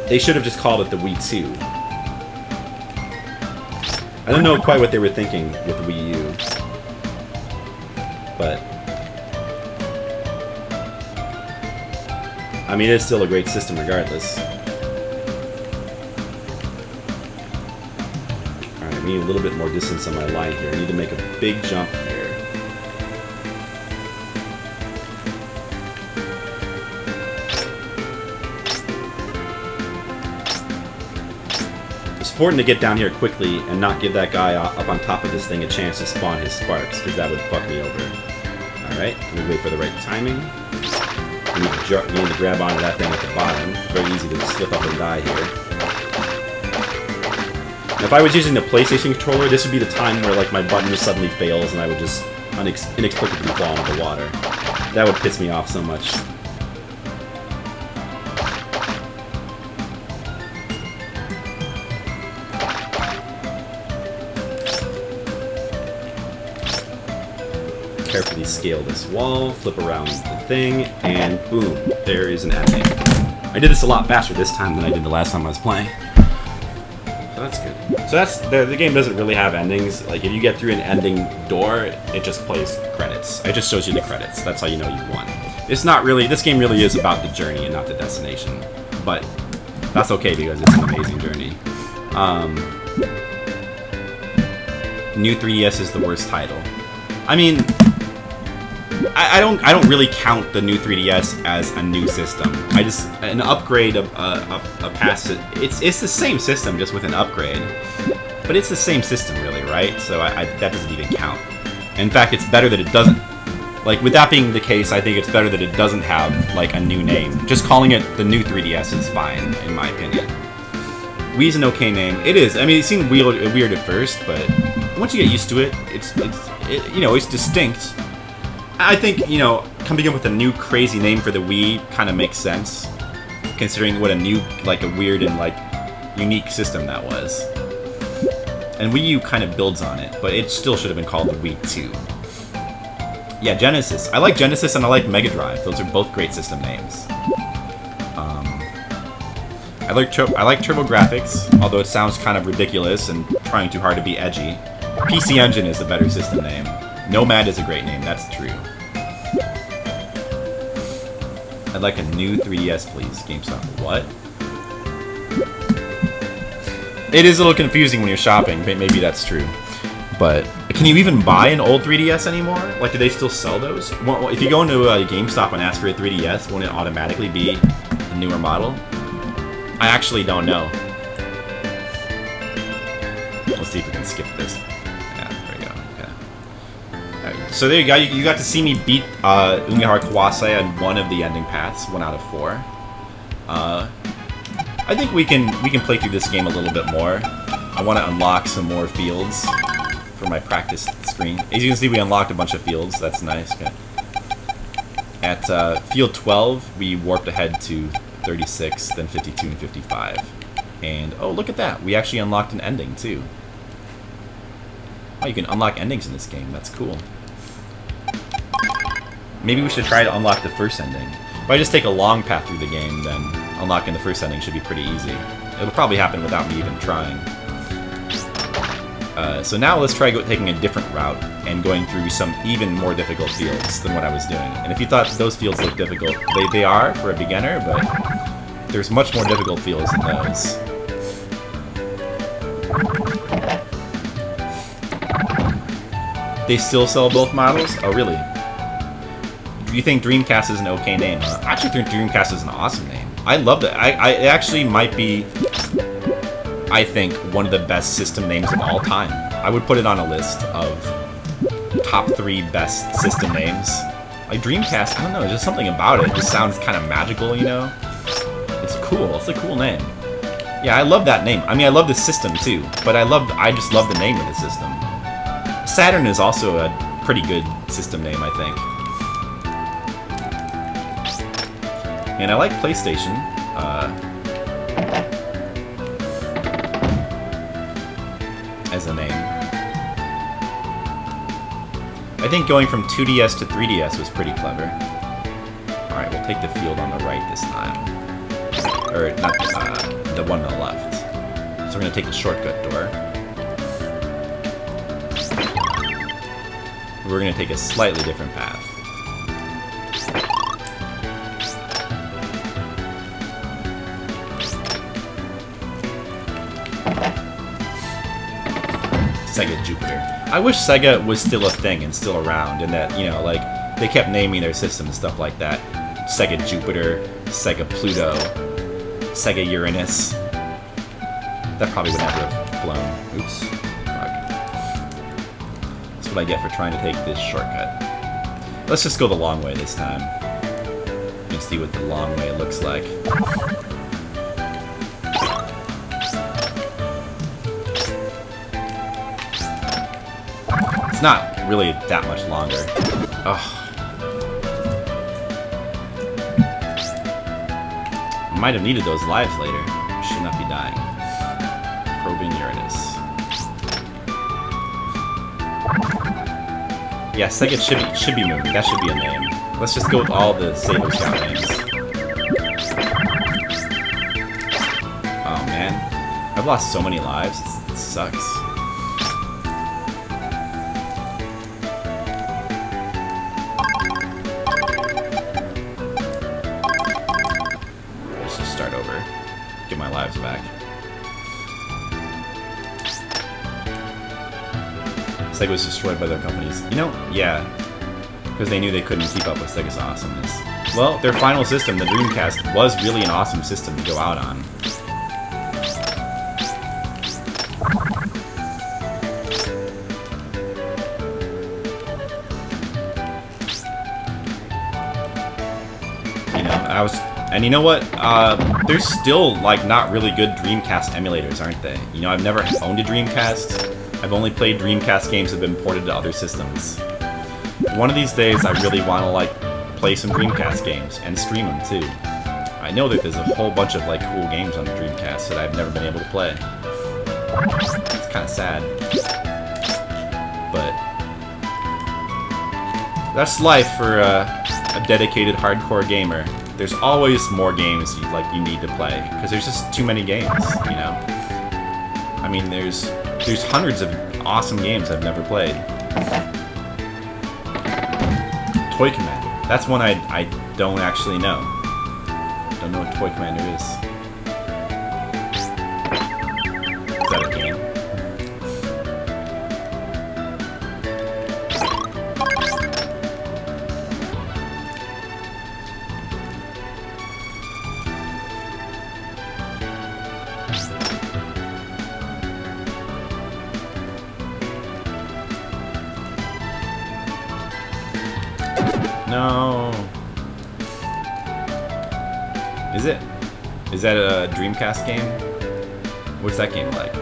They should have just called it the Wii 2. I don't know quite what they were thinking with the Wii U. But... I mean, it's still a great system regardless. Alright, I need a little bit more distance on my line here. I need to make a big jump here. It's important to get down here quickly and not give that guy up on top of this thing a chance to spawn his sparks, because that would fuck me over. Alright, we wait for the right timing. We need to grab onto that thing at the bottom. It's very easy to slip up and die here. Now, if I was using the PlayStation controller, this would be the time where like my button just suddenly fails and I would just inexplicably fall into the water. That would piss me off so much. Carefully scale this wall, flip around the thing, and boom, there is an ending. I did this a lot faster this time than I did the last time I was playing. So that's good. So that's the game doesn't really have endings. Like if you get through an ending door, it just plays credits. It just shows you the credits. That's how you know you won. It's not really, this game really is about the journey and not the destination. But that's okay because it's an amazing journey. New 3DS is the worst title. I mean, I don't really count the new 3DS as a new system. I just an upgrade of a past. It's the same system just with an upgrade, but it's the same system really, right? So that doesn't even count. In fact, it's better that it doesn't. Like with that being the case, I think it's better that it doesn't have like a new name. Just calling it the new 3DS is fine in my opinion. Wii's an okay name. It is. I mean, it seemed weird at first, but once you get used to it, it's distinct. I think, you know, coming up with a new crazy name for the Wii kind of makes sense, considering what a new, like, a weird and, like, unique system that was. And Wii U kind of builds on it, but it still should have been called the Wii 2. Yeah, Genesis. I like Genesis and I like Mega Drive. Those are both great system names. I like TurboGrafx, although it sounds kind of ridiculous and trying too hard to be edgy. PC Engine is a better system name. Nomad is a great name, that's true. I'd like a new 3DS, please. GameStop. What? It is a little confusing when you're shopping, but maybe that's true. But can you even buy an old 3DS anymore? Like, do they still sell those? Well, if you go into a GameStop and ask for a 3DS, won't it automatically be a newer model? I actually don't know. Let's see if we can skip this. Yeah, there we go. Okay. Alright, So there you go. You got to see me beat Umihara Kawase on one of the ending paths, 1 out of 4. I think we can play through this game a little bit more. I want to unlock some more fields for my practice screen. As you can see, we unlocked a bunch of fields. That's nice. Okay. At field 12, we warped ahead to 36, then 52 and 55. And oh, look at that! We actually unlocked an ending too. Oh, you can unlock endings in this game. That's cool. Maybe we should try to unlock the first ending. If I just take a long path through the game, then unlocking the first ending should be pretty easy. It'll probably happen without me even trying. So now let's try taking a different route and going through some even more difficult fields than what I was doing. And if you thought those fields look difficult, they are for a beginner, but there's much more difficult fields than those. They still sell both models? Oh, really? Do you think Dreamcast is an okay name? I actually think Dreamcast is an awesome name. I love it. It actually might be, I think, one of the best system names of all time. I would put it on a list of top 3 best system names. Like Dreamcast, I don't know, there's just something about it. It just sounds kind of magical, you know? It's cool. It's a cool name. Yeah, I love that name. I mean, I love the system too, but I just love the name of the system. Saturn is also a pretty good system name, I think. And I like PlayStation. As a name. I think going from 2DS to 3DS was pretty clever. Alright, we'll take the field on the right this time. Or, not the one on the left. So we're going to take the shortcut door. We're going to take a slightly different path. Sega Jupiter. I wish Sega was still a thing and still around, and that, you know, like, they kept naming their system and stuff like that. Sega Jupiter, Sega Pluto, Sega Uranus. That probably would never have flown. Oops. Fuck. That's what I get for trying to take this shortcut. Let's just go the long way this time. You can see what the long way looks like. Not really that much longer. Ugh. Might have needed those lives later. Should not be dying. Probing Uranus. Yeah, Sega should be moving. That should be a name. Let's just go with all the Saber Scout names. Oh man, I've lost so many lives. It sucks. Get my lives back. Sega was destroyed by their companies. You know, yeah. Because they knew they couldn't keep up with Sega's awesomeness. Well, their final system, the Dreamcast, was really an awesome system to go out on. You know, and you know what? There's still, like, not really good Dreamcast emulators, aren't they? You know, I've never owned a Dreamcast. I've only played Dreamcast games that have been ported to other systems. One of these days, I really want to, like, play some Dreamcast games and stream them, too. I know that there's a whole bunch of, like, cool games on the Dreamcast that I've never been able to play. It's kind of sad. But that's life for a dedicated hardcore gamer. There's always more games you need to play, because there's just too many games, you know? I mean, there's hundreds of awesome games I've never played. Toy Commander. That's one I don't actually know. Don't know what Toy Commander is. Is that a game? No. Is it? Is that a Dreamcast game? What's that game like?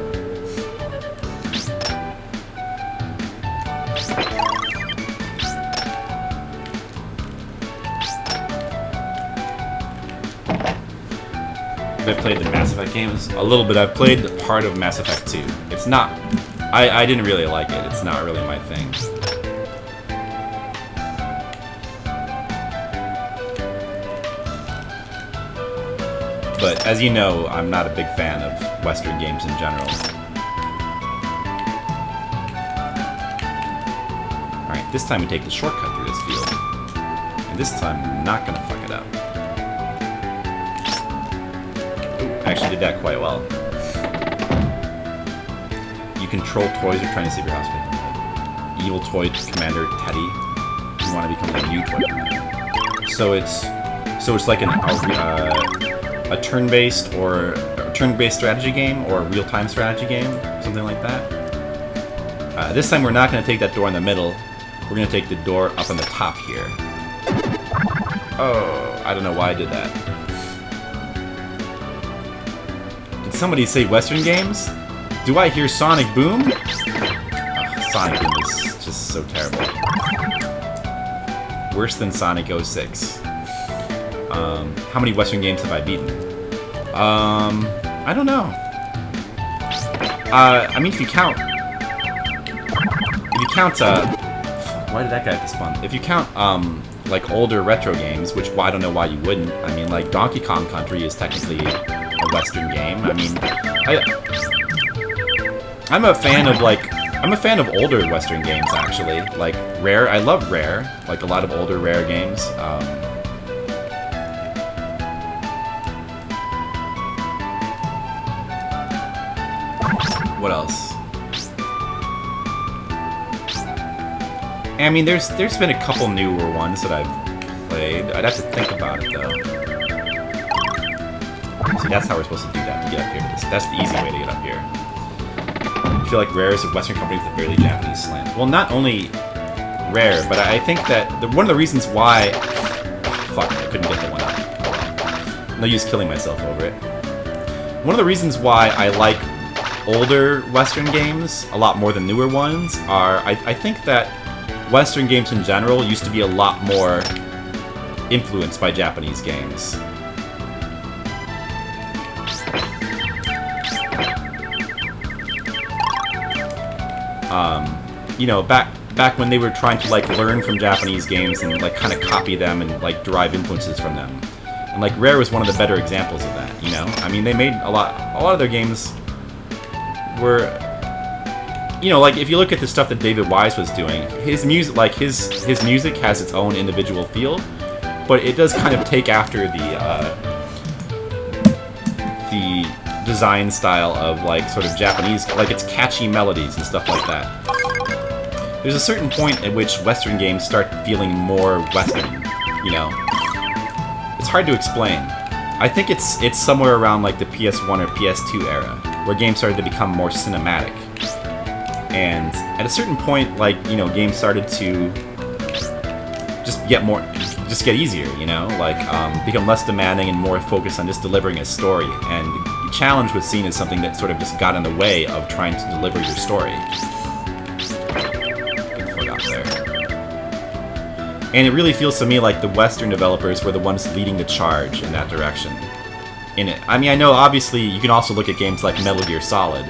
Have I played the Mass Effect games? A little bit. I've played part of Mass Effect 2. It's not... I didn't really like it. It's not really my thing. But as you know, I'm not a big fan of Western games in general. Alright, this time we take the shortcut through this field. And this time we're not gonna fuck it up. I actually did that quite well. You control toys. You're trying to save your house with evil toy commander Teddy. You want to become a new toy commander. So it's like a turn-based or a turn-based strategy game or a real-time strategy game, something like that. This time we're not going to take that door in the middle. We're going to take the door up on the top here. Oh, I don't know why I did that. Did somebody say Western games? Do I hear Sonic Boom? Sonic Boom is just so terrible. Worse than Sonic 06. How many Western games have I beaten? I don't know. I mean, if you count, why did that guy have to spawn? If you count, like older retro games, which well, I don't know why you wouldn't. I mean, like Donkey Kong Country is technically a Western game. I mean, I'm a fan of older Western games actually. Like Rare, I love Rare. Like a lot of older Rare games. What else? I mean, there's been a couple newer ones that I've played. I'd have to think about it though. See, that's how we're supposed to do that to get up here to this. That's the easy way to get up here. I feel like Rare is a Western company with a fairly Japanese slant. Well, not only Rare, but I think that one of the reasons why... Fuck, I couldn't get the one up. No use killing myself over it. One of the reasons why I like older Western games a lot more than newer ones are... I think that Western games in general used to be a lot more influenced by Japanese games. You know, back when they were trying to like learn from Japanese games and like kind of copy them and like derive influences from them. And like Rare was one of the better examples of that, you know? I mean, they made a lot of their games were, you know, like if you look at the stuff that David Wise was doing, his music, like his music has its own individual feel, but it does kind of take after the design style of like sort of Japanese, like it's catchy melodies and stuff like that. There's a certain point at which Western games start feeling more Western, you know? It's hard to explain. I think it's somewhere around like the PS1 or PS2 era, where games started to become more cinematic. And at a certain point, like, you know, games started to just get easier, you know? Like, become less demanding and more focused on just delivering a story. And the challenge was seen as something that sort of just got in the way of trying to deliver your story. And it really feels to me like the Western developers were the ones leading the charge in that direction. I mean, I know obviously you can also look at games like Metal Gear Solid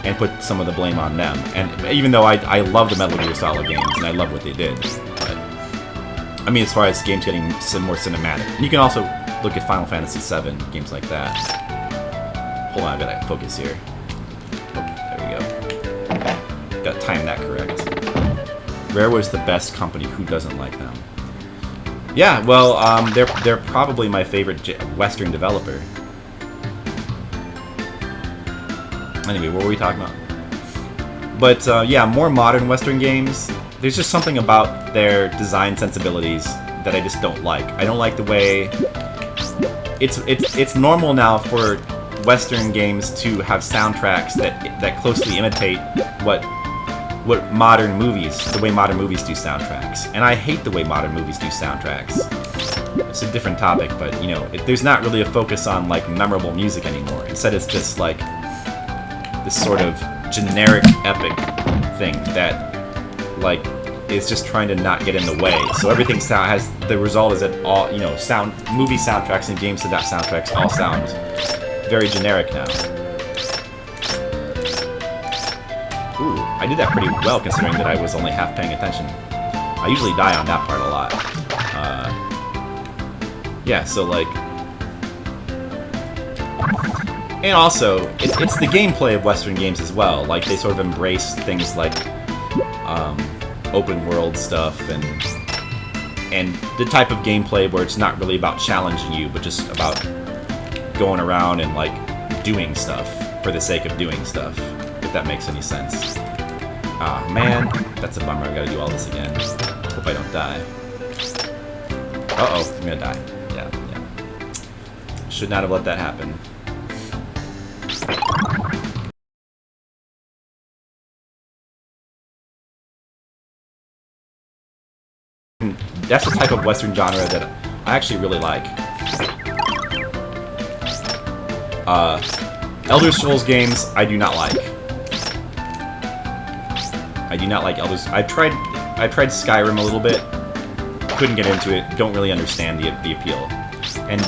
and put some of the blame on them. And even though I love the Metal Gear Solid games and I love what they did, but I mean, as far as games getting more cinematic, and you can also look at Final Fantasy VII, games like that. Hold on, I gotta focus here. Oh, there we go. Gotta time that correct. Rare was the best company. Who doesn't like them? Yeah, well, they're probably my favorite Western developer. Anyway, what were we talking about? But yeah, more modern Western games. There's just something about their design sensibilities that I just don't like. I don't like the way it's normal now for Western games to have soundtracks that closely imitate what what modern movies, the way modern movies do soundtracks. And I hate the way modern movies do soundtracks. It's a different topic, but, you know, there's not really a focus on, like, memorable music anymore. Instead, it's just, like, this sort of generic epic thing that, like, is just trying to not get in the way. So everything has, the result is that all, you know, movie soundtracks and game soundtracks all sound very generic now. Ooh, I did that pretty well considering that I was only half paying attention. I usually die on that part a lot. Yeah, so like... And also, it's the gameplay of Western games as well. Like, they sort of embrace things like open world stuff and the type of gameplay where it's not really about challenging you, but just about going around and, like, doing stuff for the sake of doing stuff, if that makes any sense. Ah, man, that's a bummer. I gotta do all this again. Hope I don't die. Uh-oh, I'm gonna die. Yeah. Should not have let that happen. That's the type of Western genre that I actually really like. Elder Scrolls games, I do not like. I do not like Elder Scrolls. I tried Skyrim a little bit. Couldn't get into it. Don't really understand the appeal.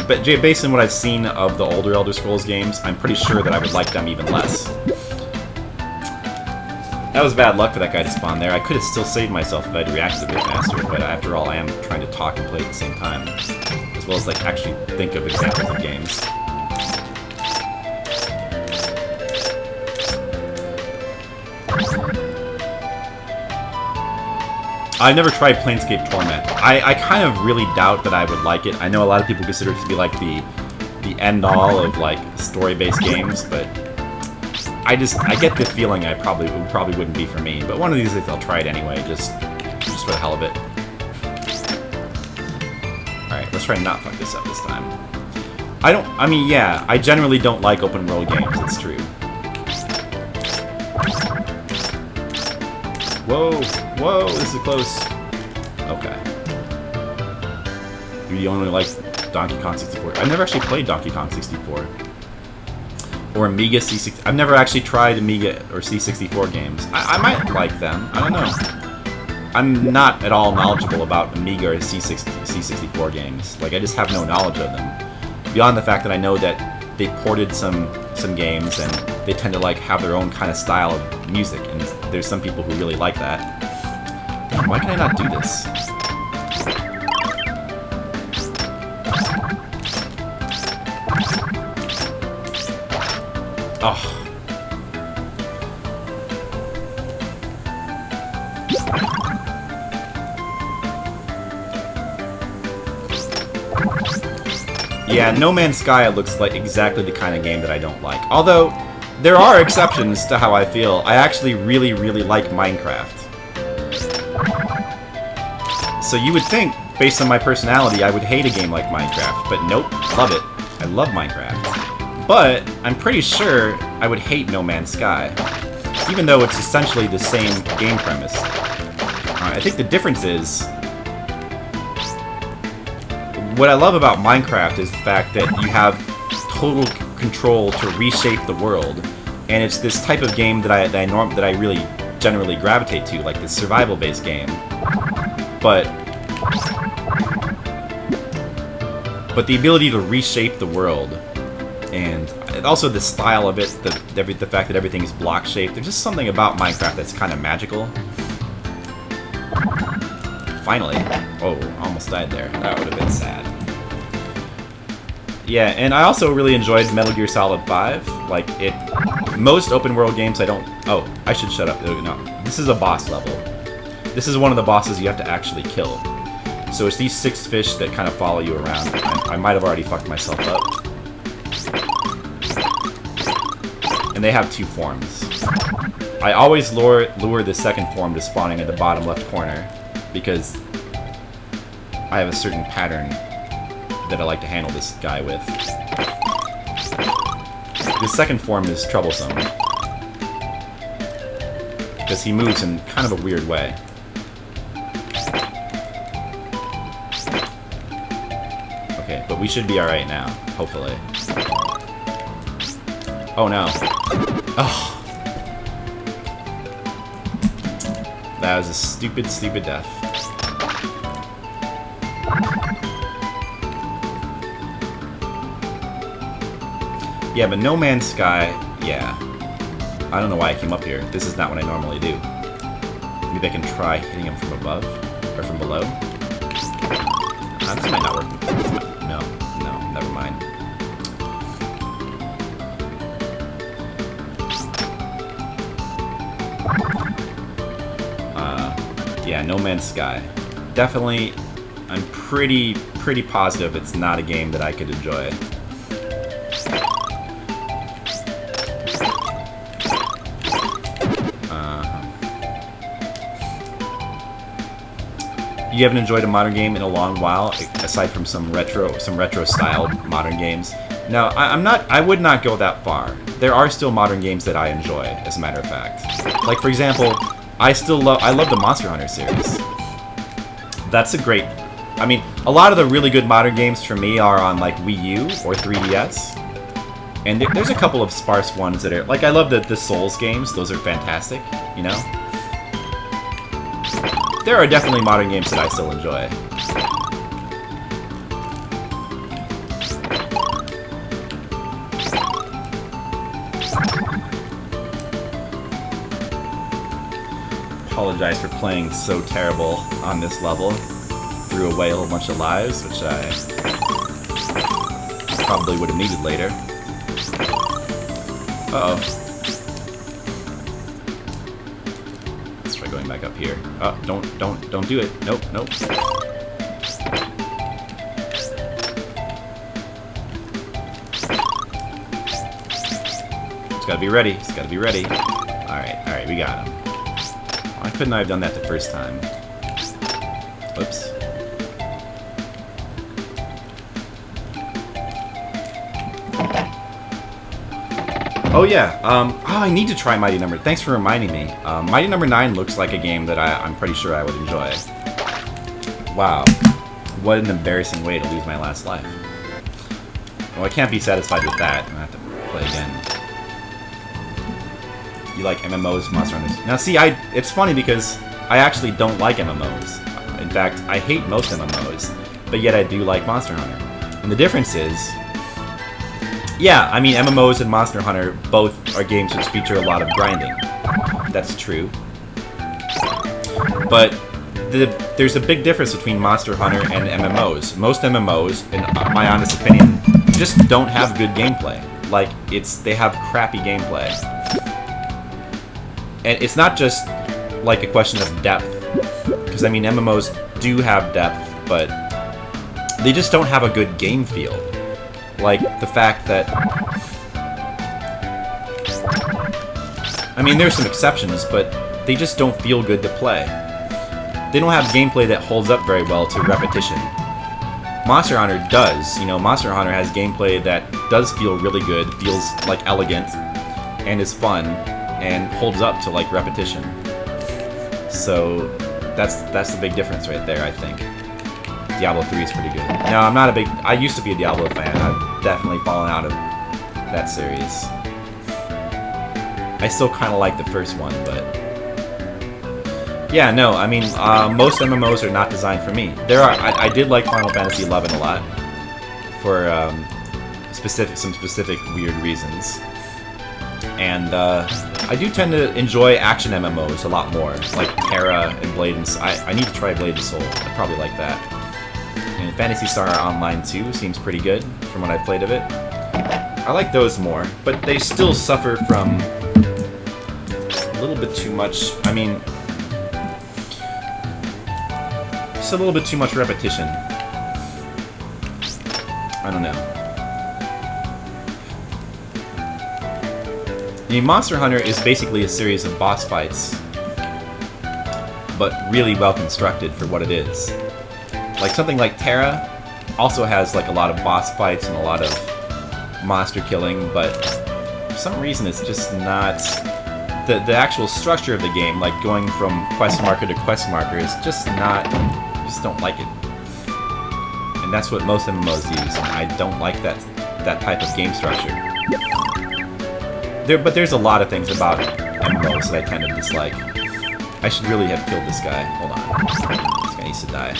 But based on what I've seen of the older Elder Scrolls games, I'm pretty sure that I would like them even less. That was bad luck for that guy to spawn there. I could have still saved myself if I'd reacted a bit faster, but after all, I am trying to talk and play at the same time. As well as, like, actually think of examples of games. I never tried Planescape Torment. I kind of really doubt that I would like it. I know a lot of people consider it to be, like, the end-all of, like, story-based games, but... I get the feeling it probably wouldn't be for me, but one of these days I'll try it anyway, just for the hell of it. Alright, let's try to not fuck this up this time. I mean, yeah, I generally don't like open world games, it's true. Whoa, this is close. Okay. You only like Donkey Kong 64. I've never actually played Donkey Kong 64. Or Amiga C64. I've never actually tried Amiga or C64 games. I might like them. I don't know. I'm not at all knowledgeable about Amiga or C64 games. Like, I just have no knowledge of them. Beyond the fact that I know that they ported some games and they tend to, like, have their own kind of style of music, and there's some people who really like that. Damn, why can I not do this? Oh. Yeah, No Man's Sky looks like exactly the kind of game that I don't like. Although, there are exceptions to how I feel. I actually really, really like Minecraft. So you would think, based on my personality, I would hate a game like Minecraft. But nope, love it. I love Minecraft. But I'm pretty sure I would hate No Man's Sky, even though it's essentially the same game premise. I think the difference is, what I love about Minecraft is the fact that you have total control to reshape the world, and it's this type of game that I really generally gravitate to, like this survival-based game. But the ability to reshape the world. And also the style of it, the fact that everything is block-shaped. There's just something about Minecraft that's kind of magical. Finally. Oh, almost died there. That would have been sad. Yeah, and I also really enjoyed Metal Gear Solid 5. Like, most open-world games I don't... Oh, I should shut up. No, this is a boss level. This is one of the bosses you have to actually kill. So it's these 6 fish that kind of follow you around. I might have already fucked myself up. And they have 2 forms. I always lure the second form to spawning at the bottom left corner, because I have a certain pattern that I like to handle this guy with. The second form is troublesome. because he moves in kind of a weird way. Okay, but we should be alright now, hopefully. Oh no. Oh. That was a stupid, stupid death. Yeah, but No Man's Sky, yeah. I don't know why I came up here. This is not what I normally do. Maybe I can try hitting him from above? Or from below? This might not work. No, never mind. Yeah, No Man's Sky. Definitely, I'm pretty positive it's not a game that I could enjoy. You haven't enjoyed a modern game in a long while, aside from some retro-styled modern games. No, I would not go that far. There are still modern games that I enjoy, as a matter of fact. Like, for example, I love the Monster Hunter series. That's a great... I mean, a lot of the really good modern games for me are on, like, Wii U or 3DS. And there's a couple of sparse ones that are... Like, I love the Souls games. Those are fantastic, you know? There are definitely modern games that I still enjoy. Apologize for playing so terrible on this level. Threw away a whole bunch of lives, which I probably would have needed later. Uh-oh. Let's try going back up here. Oh, don't do it. Nope. It's gotta be ready. Alright, we got him. Why couldn't I have done that the first time? Whoops. Oh yeah, I need to try Mighty Number... Thanks for reminding me. Mighty Number 9 looks like a game that I'm pretty sure I would enjoy. Wow. What an embarrassing way to lose my last life. Well, I can't be satisfied with that. I'm gonna have to play again. You like MMOs, Monster Hunters? Now see, it's funny because I actually don't like MMOs. In fact, I hate most MMOs, but yet I do like Monster Hunter. And the difference is... Yeah, I mean, MMOs and Monster Hunter both are games which feature a lot of grinding. That's true. But there's a big difference between Monster Hunter and MMOs. Most MMOs, in my honest opinion, just don't have good gameplay. Like, they have crappy gameplay. And it's not just, like, a question of depth. Because, I mean, MMOs do have depth, but they just don't have a good game feel. Like, the fact that... I mean, there's some exceptions, but they just don't feel good to play. They don't have gameplay that holds up very well to repetition. Monster Hunter does. You know, Monster Hunter has gameplay that does feel really good, feels, like, elegant, and is fun, and holds up to, like, repetition. So, that's the big difference right there, I think. Diablo 3 is pretty good. No, I'm not a big... I used to be a Diablo fan. I've definitely fallen out of that series. I still kind of like the first one, but... Yeah, no, I mean, most MMOs are not designed for me. I did like Final Fantasy XI a lot. For some specific weird reasons. And I do tend to enjoy action MMOs a lot more. Like Terra and Blade and... I need to try Blade and Soul. I'd probably like that. And Phantasy Star Online 2 seems pretty good from what I've played of it. I like those more, but they still suffer from a little bit too much... I mean... just a little bit too much repetition. I don't know. I mean, Monster Hunter is basically a series of boss fights, but really well constructed for what it is. Like something like Terra also has like a lot of boss fights and a lot of monster killing, but for some reason it's just not the actual structure of the game, like going from quest marker to quest marker, is just not. I just don't like it. And that's what most MMOs use, and I don't like that type of game structure. But there's a lot of things about MMOs that I tend to dislike. I should really have killed this guy. Hold on. This guy needs to die.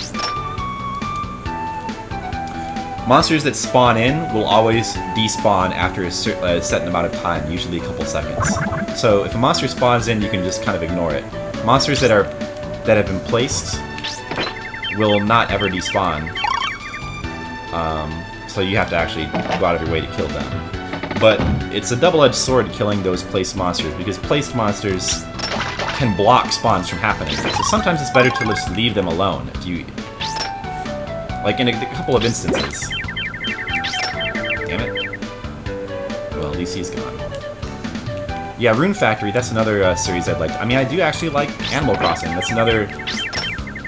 Monsters that spawn in will always despawn after a certain amount of time, usually a couple seconds. So if a monster spawns in, you can just kind of ignore it. Monsters that have been placed will not ever despawn. So you have to actually go out of your way to kill them. But it's a double-edged sword killing those placed monsters, because placed monsters can block spawns from happening. So sometimes it's better to just leave them alone. If you, like in a couple of instances. Damn it. Well, at least he's gone. Yeah, Rune Factory, that's another series I'd like. I mean, I do actually like Animal Crossing. That's another...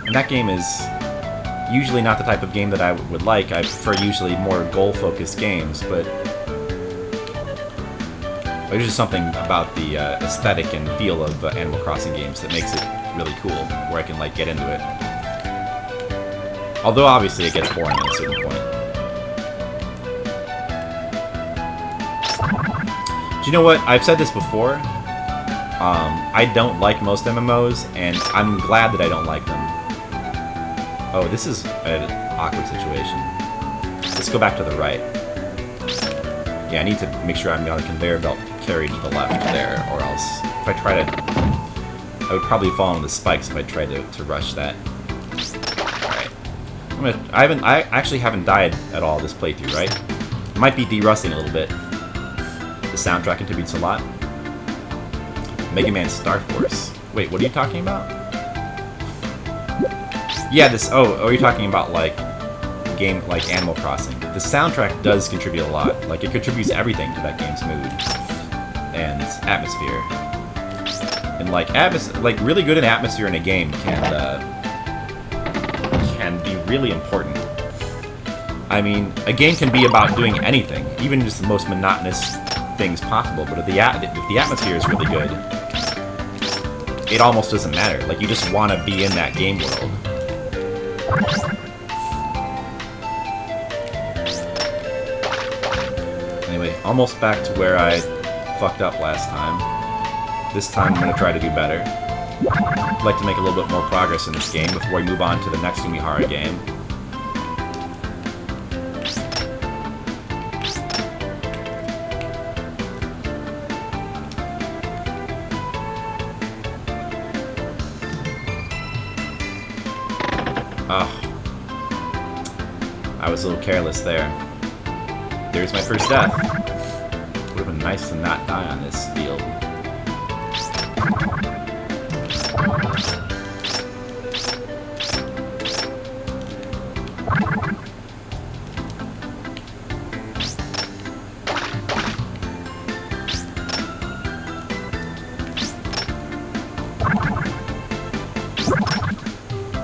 And that game is usually not the type of game that I would like. I prefer usually more goal-focused games, but there's just something about the aesthetic and feel of Animal Crossing games that makes it really cool, where I can like get into it. Although obviously it gets boring at a certain point. Do you know what? I've said this before. I don't like most MMOs, and I'm glad that I don't like them. Oh, this is an awkward situation. Let's go back to the right. Yeah, I need to make sure I'm on the conveyor belt carried to the left there, or else if I try to... I would probably fall on the spikes if I tried to rush that. Alright. I actually haven't died at all this playthrough, right? I might be de-rusting a little bit. The soundtrack contributes a lot. Mega Man Star Force. Wait, what are you talking about? Yeah, this... Oh, are you talking about, like, game like Animal Crossing? The soundtrack does contribute a lot. Like, it contributes everything to that game's mood and atmosphere. And like really good in atmosphere in a game can be really important. I mean, a game can be about doing anything, even just the most monotonous things possible. But if the atmosphere is really good, it almost doesn't matter. Like, you just want to be in that game world. Anyway, almost back to where I fucked up last time. This time I'm going to try to do better. I'd like to make a little bit more progress in this game before we move on to the next Umihara game. I was a little careless there. There's my first death. Would have been nice to not die on this field.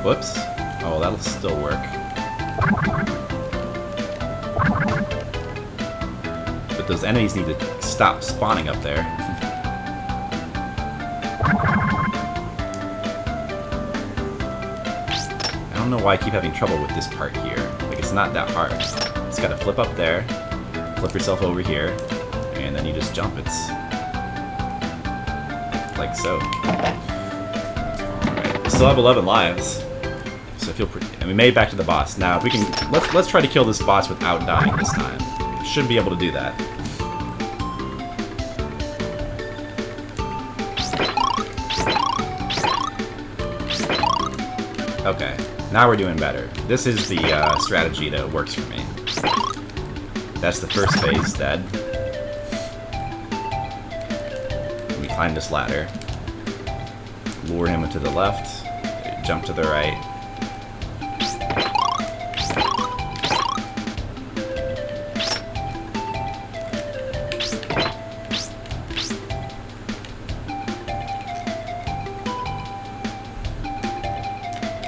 Whoops. Oh, that'll still work. But those enemies need to stop spawning up there. I don't know why I keep having trouble with this part here. Like, it's not that hard. Just gotta flip up there, flip yourself over here, and then you just jump. It's like so. Alright, still have 11 lives. So I feel pretty... And we made it back to the boss. Now, if we can... Let's try to kill this boss without dying this time. Should be able to do that. Okay, now we're doing better. This is the strategy that works for me. That's the first phase dead. We climb this ladder. Lure him to the left. Jump to the right.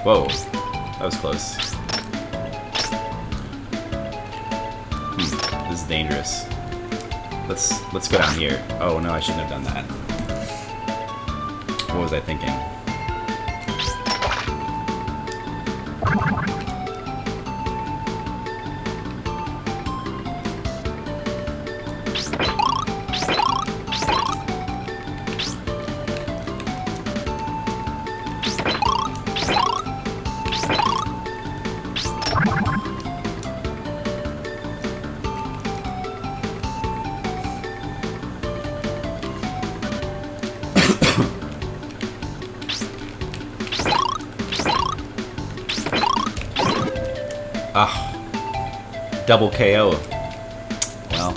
Whoa, that was close. This is dangerous. Let's go down here. Oh no, I shouldn't have done that. What was I thinking? Double KO. Well,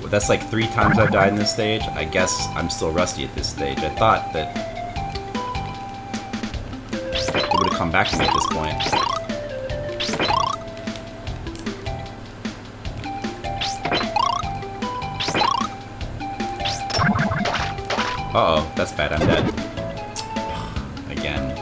that's like 3 times I've died in this stage. I guess I'm still rusty at this stage. I thought that it would have come back to me at this point. Uh-oh, that's bad. I'm dead. Again.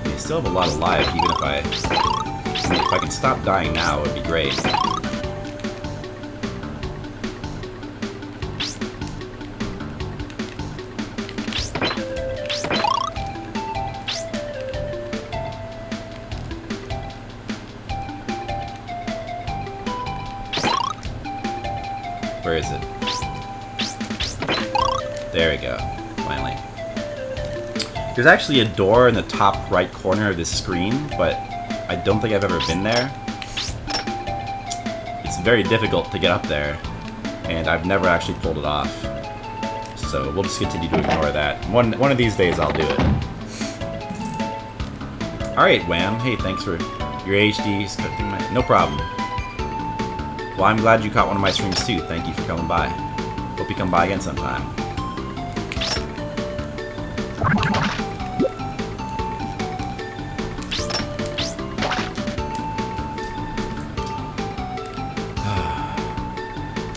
I still have a lot of life, even if I can stop dying now, it would be great. Where is it? There we go. Finally. There's actually a door in the top right corner of this screen, but I don't think I've ever been there. It's very difficult to get up there, and I've never actually pulled it off. So we'll just continue to ignore that. One of these days I'll do it. Alright, Wham. Hey, thanks for your HD. No problem. Well, I'm glad you caught one of my streams too. Thank you for coming by. Hope you come by again sometime.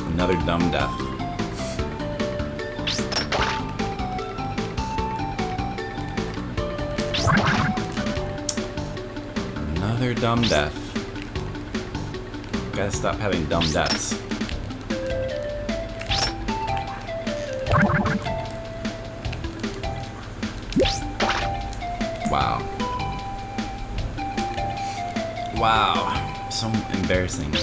Another dumb death. Another dumb death. Gotta stop having dumb deaths. Wow. Wow. So embarrassing.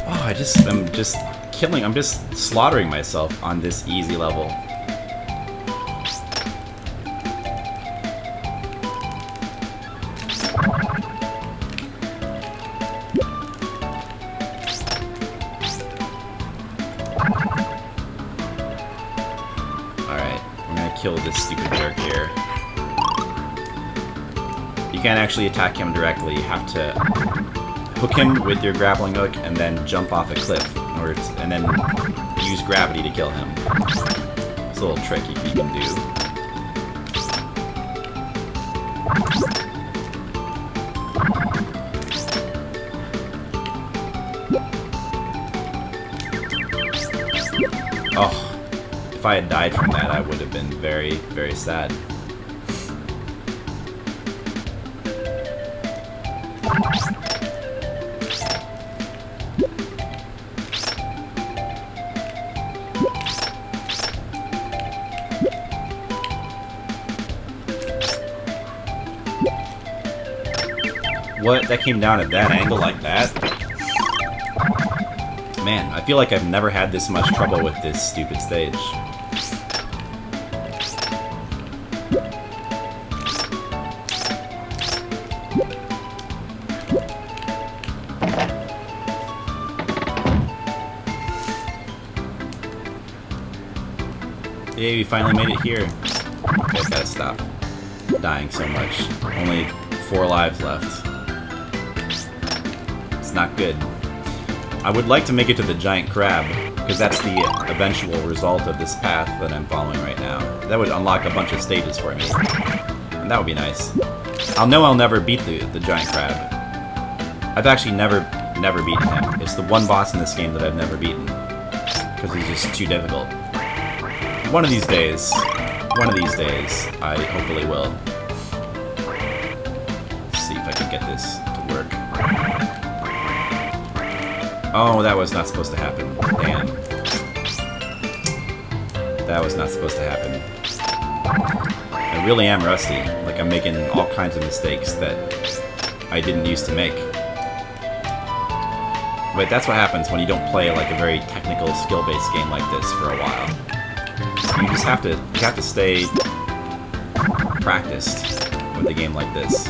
Oh, I'm just slaughtering myself on this easy level. Kill this stupid jerk here. You can't actually attack him directly. You have to hook him with your grappling hook and then jump off a cliff, and then use gravity to kill him. It's a little trick you can do. Oh. If I had died from that, I would have been very, very sad. What? That came down at that angle like that? Man, I feel like I've never had this much trouble with this stupid stage. Yay, we finally made it here. Okay, I've gotta stop dying so much. Only 4 lives left. It's not good. I would like to make it to the giant crab, because that's the eventual result of this path that I'm following right now. That would unlock a bunch of stages for me. And that would be nice. I'll never beat the giant crab. I've actually never beaten him. It's the one boss in this game that I've never beaten. Because he's just too difficult. One of these days, I hopefully will. Let's see if I can get this to work. Oh, that was not supposed to happen. Damn. That was not supposed to happen. I really am rusty. Like, I'm making all kinds of mistakes that I didn't used to make. But that's what happens when you don't play like a very technical, skill-based game like this for a while. You just have to stay practiced with a game like this.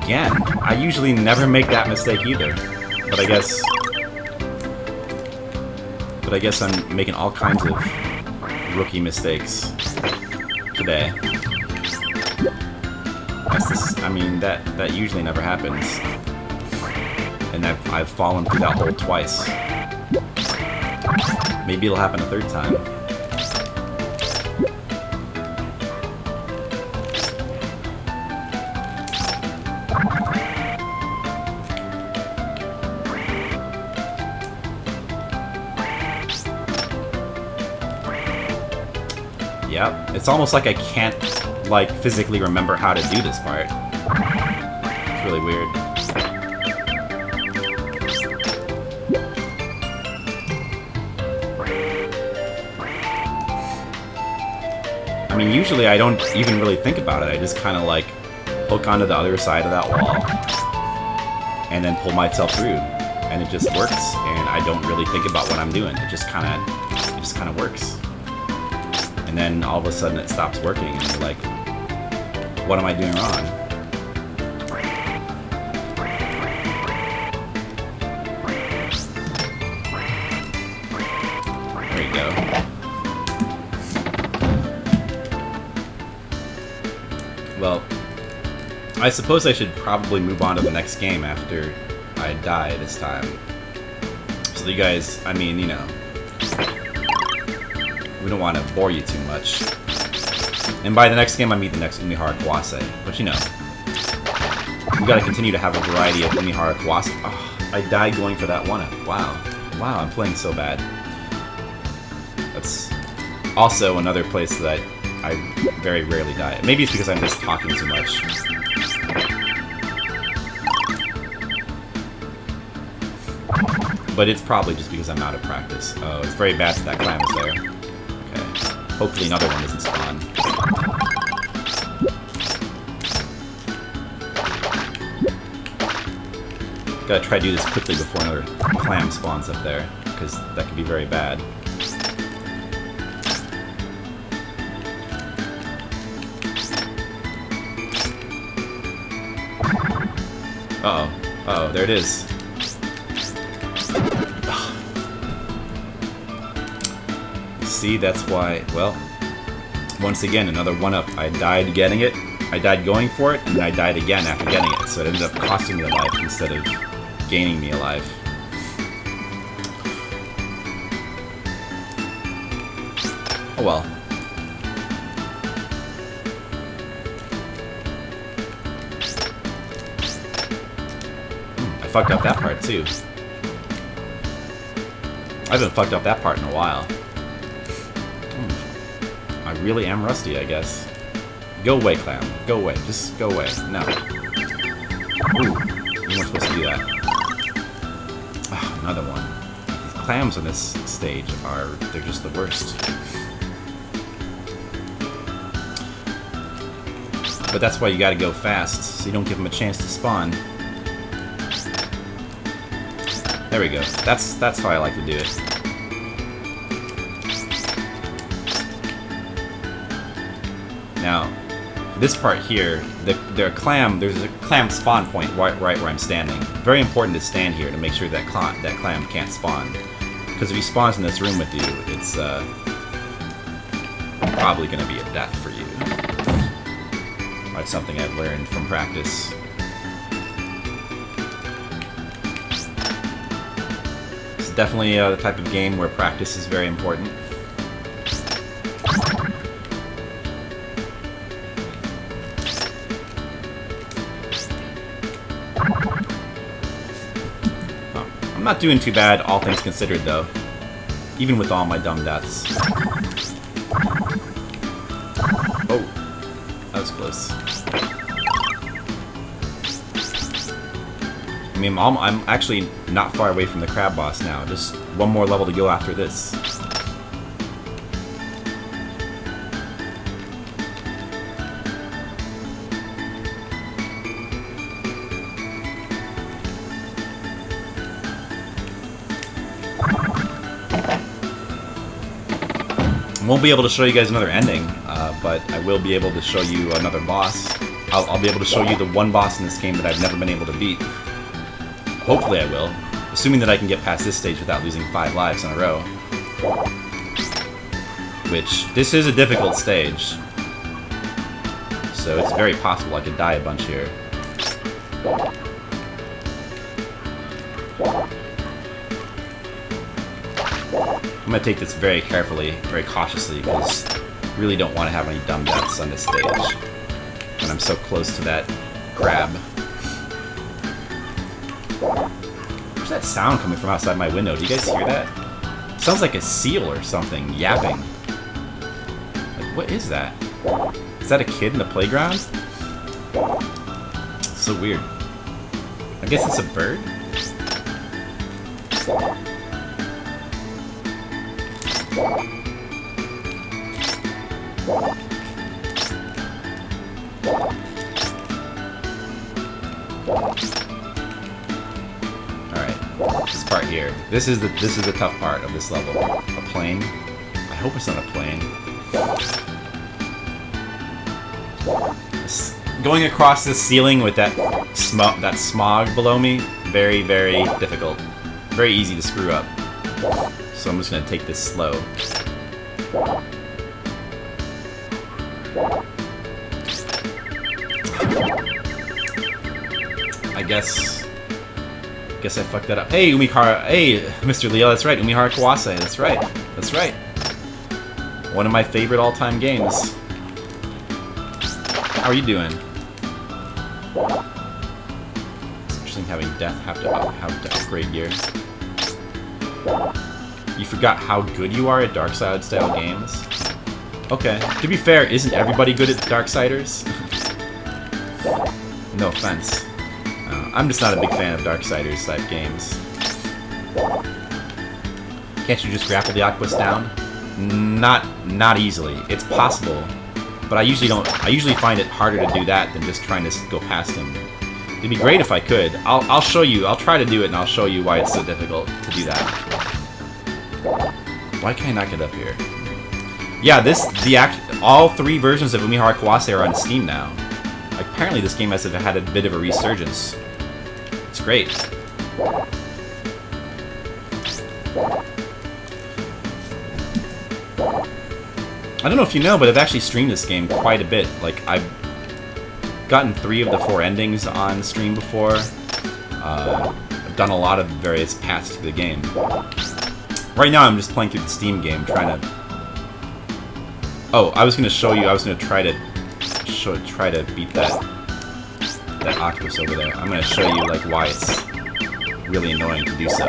Again, I usually never make that mistake either, but I guess I'm making all kinds of rookie mistakes today. I mean, that usually never happens, and I've fallen through that hole twice. Maybe it'll happen a third time. Yep, it's almost like I can't, like, physically remember how to do this part. It's really weird. I mean, usually I don't even really think about it. I just kind of, like, hook onto the other side of that wall and then pull myself through. And it just works, and I don't really think about what I'm doing. It just kind of works. And then all of a sudden it stops working, and you're like, what am I doing wrong? There you go. Well, I suppose I should probably move on to the next game after I die this time. So you guys, I mean, you know, we don't want to bore you too much. And by the next game, I mean the next Umihara Kawase. But you know, we gotta continue to have a variety of Umihara Kawase. Oh, I died going for that one-up. Wow. Wow, I'm playing so bad. That's also another place that I very rarely die. Maybe it's because I'm just talking too much. But it's probably just because I'm out of practice. Oh, it's very bad that clam is there. Hopefully another one doesn't spawn. Gotta try to do this quickly before another clam spawns up there, because that could be very bad. Uh-oh. Uh-oh, there it is. See, that's why, well, once again, another one-up. I died getting it, I died going for it, and then I died again after getting it, so it ended up costing me a life instead of gaining me a life. Oh well. I fucked up that part too. I haven't fucked up that part in a while. I really am rusty, I guess. Go away, clam. Go away. Just go away. No. Ooh, you weren't supposed to do that. Oh, another one. These clams on this stage they're just the worst. But that's why you gotta go fast, so you don't give them a chance to spawn. There we go. That's how I like to do it. Now, this part here, there's a clam spawn point right where I'm standing. Very important to stand here to make sure that clam can't spawn. Because if he spawns in this room with you, it's probably going to be a death for you. That's something I've learned from practice. It's definitely the type of game where practice is very important. I'm not doing too bad, all things considered, though. Even with all my dumb deaths. Oh, that was close. I mean, I'm actually not far away from the crab boss now. Just one more level to go after this. Won't be able to show you guys another ending, but I will be able to show you another boss. I'll be able to show you the one boss in this game that I've never been able to beat. Hopefully I will, assuming that I can get past this stage without losing 5 lives in a row. Which, this is a difficult stage, so it's very possible I could die a bunch here. I'm gonna take this very carefully, very cautiously, because I really don't want to have any dumb deaths on this stage when I'm so close to that crab. Where's that sound coming from outside my window? Do you guys hear that? It sounds like a seal or something yapping. Like, what is that? Is that a kid in the playground? It's so weird. I guess it's a bird? Alright, this part here. This is the tough part of this level. A plane. I hope it's not a plane. Going across this ceiling with that smog below me, very, very difficult. Very easy to screw up. So I'm just gonna take this slow. I guess I fucked that up. Hey, Umihara. Hey, Mr. Leo. That's right. Umihara Kawase. That's right. That's right. One of my favorite all-time games. How are you doing? It's interesting having Death have to upgrade gear. You forgot how good you are at Darkside style games? Okay. To be fair, isn't everybody good at Darksiders? No offense. I'm just not a big fan of Darksiders type games. Can't you just grapple the octopus down? Not easily. It's possible, but I usually find it harder to do that than just trying to go past him. It'd be great if I could. I'll show you. I'll try to do it, and I'll show you why it's so difficult to do that. Why can't I not get up here? Yeah, all 3 versions of Umihara Kawase are on Steam now. Apparently, this game has had a bit of a resurgence. It's great. I don't know if you know, but I've actually streamed this game quite a bit. Like, I've gotten 3 of the 4 endings on stream before. I've done a lot of various paths to the game. Right now, I'm just playing through the Steam game, trying to... Oh, I was going to show you, I was going to try to beat that octopus over there. I'm going to show you, like, why it's really annoying to do so.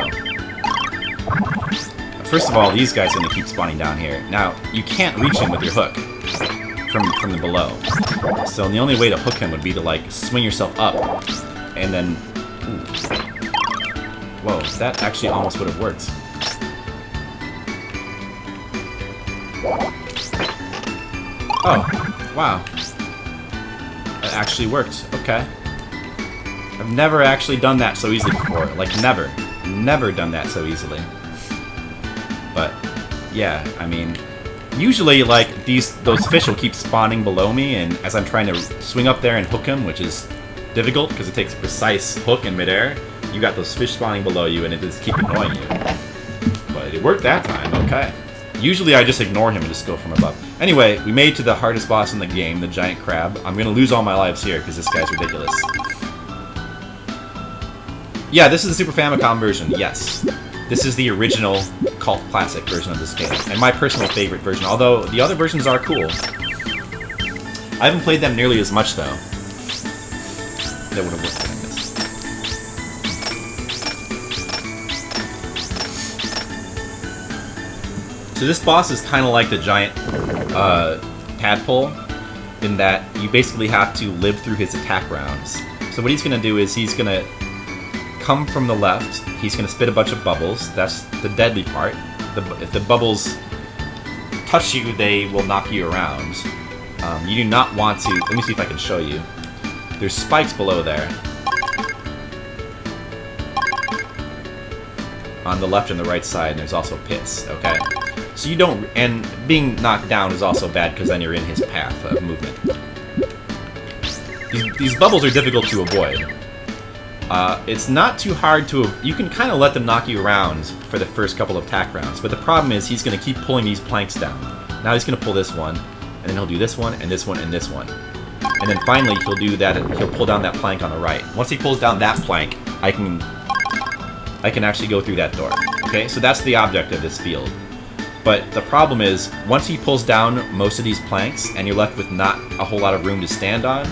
First of all, these guys are going to keep spawning down here. Now, you can't reach him with your hook from the below. So the only way to hook him would be to, like, swing yourself up, and then... Ooh. Whoa, that actually almost would have worked. Oh, wow. That actually worked. Okay. I've never actually done that so easily before. Like, never. Never done that so easily. But, yeah, I mean, Usually, like, those fish will keep spawning below me, and as I'm trying to swing up there and hook him, which is difficult because it takes a precise hook in midair, you got those fish spawning below you, and it just keep annoying you. But it worked that time, okay. Usually I just ignore him and just go from above. Anyway, we made it to the hardest boss in the game, the giant crab. I'm gonna lose all my lives here because this guy's ridiculous. Yeah, this is the Super Famicom version, yes. This is the original cult classic version of this game, and my personal favorite version, although the other versions are cool. I haven't played them nearly as much, though. That would have worked like this. So this boss is kind of like the giant tadpole, in that you basically have to live through his attack rounds. So what he's going to do is he's going to come from the left, he's going to spit a bunch of bubbles. That's the deadly part. If the bubbles touch you, they will knock you around. You do not want to... Let me see if I can show you. There's spikes below there. On the left and the right side, and there's also pits, okay? So you don't... And being knocked down is also bad, because then you're in his path of movement. These bubbles are difficult to avoid. It's not too hard to... You can kind of let them knock you around for the first couple of attack rounds, but the problem is he's going to keep pulling these planks down. Now he's going to pull this one, and then he'll do this one, and this one, and this one. And then finally he'll do that, he'll pull down that plank on the right. Once he pulls down that plank, I can actually go through that door. Okay, so that's the object of this field. But the problem is, once he pulls down most of these planks, and you're left with not a whole lot of room to stand on,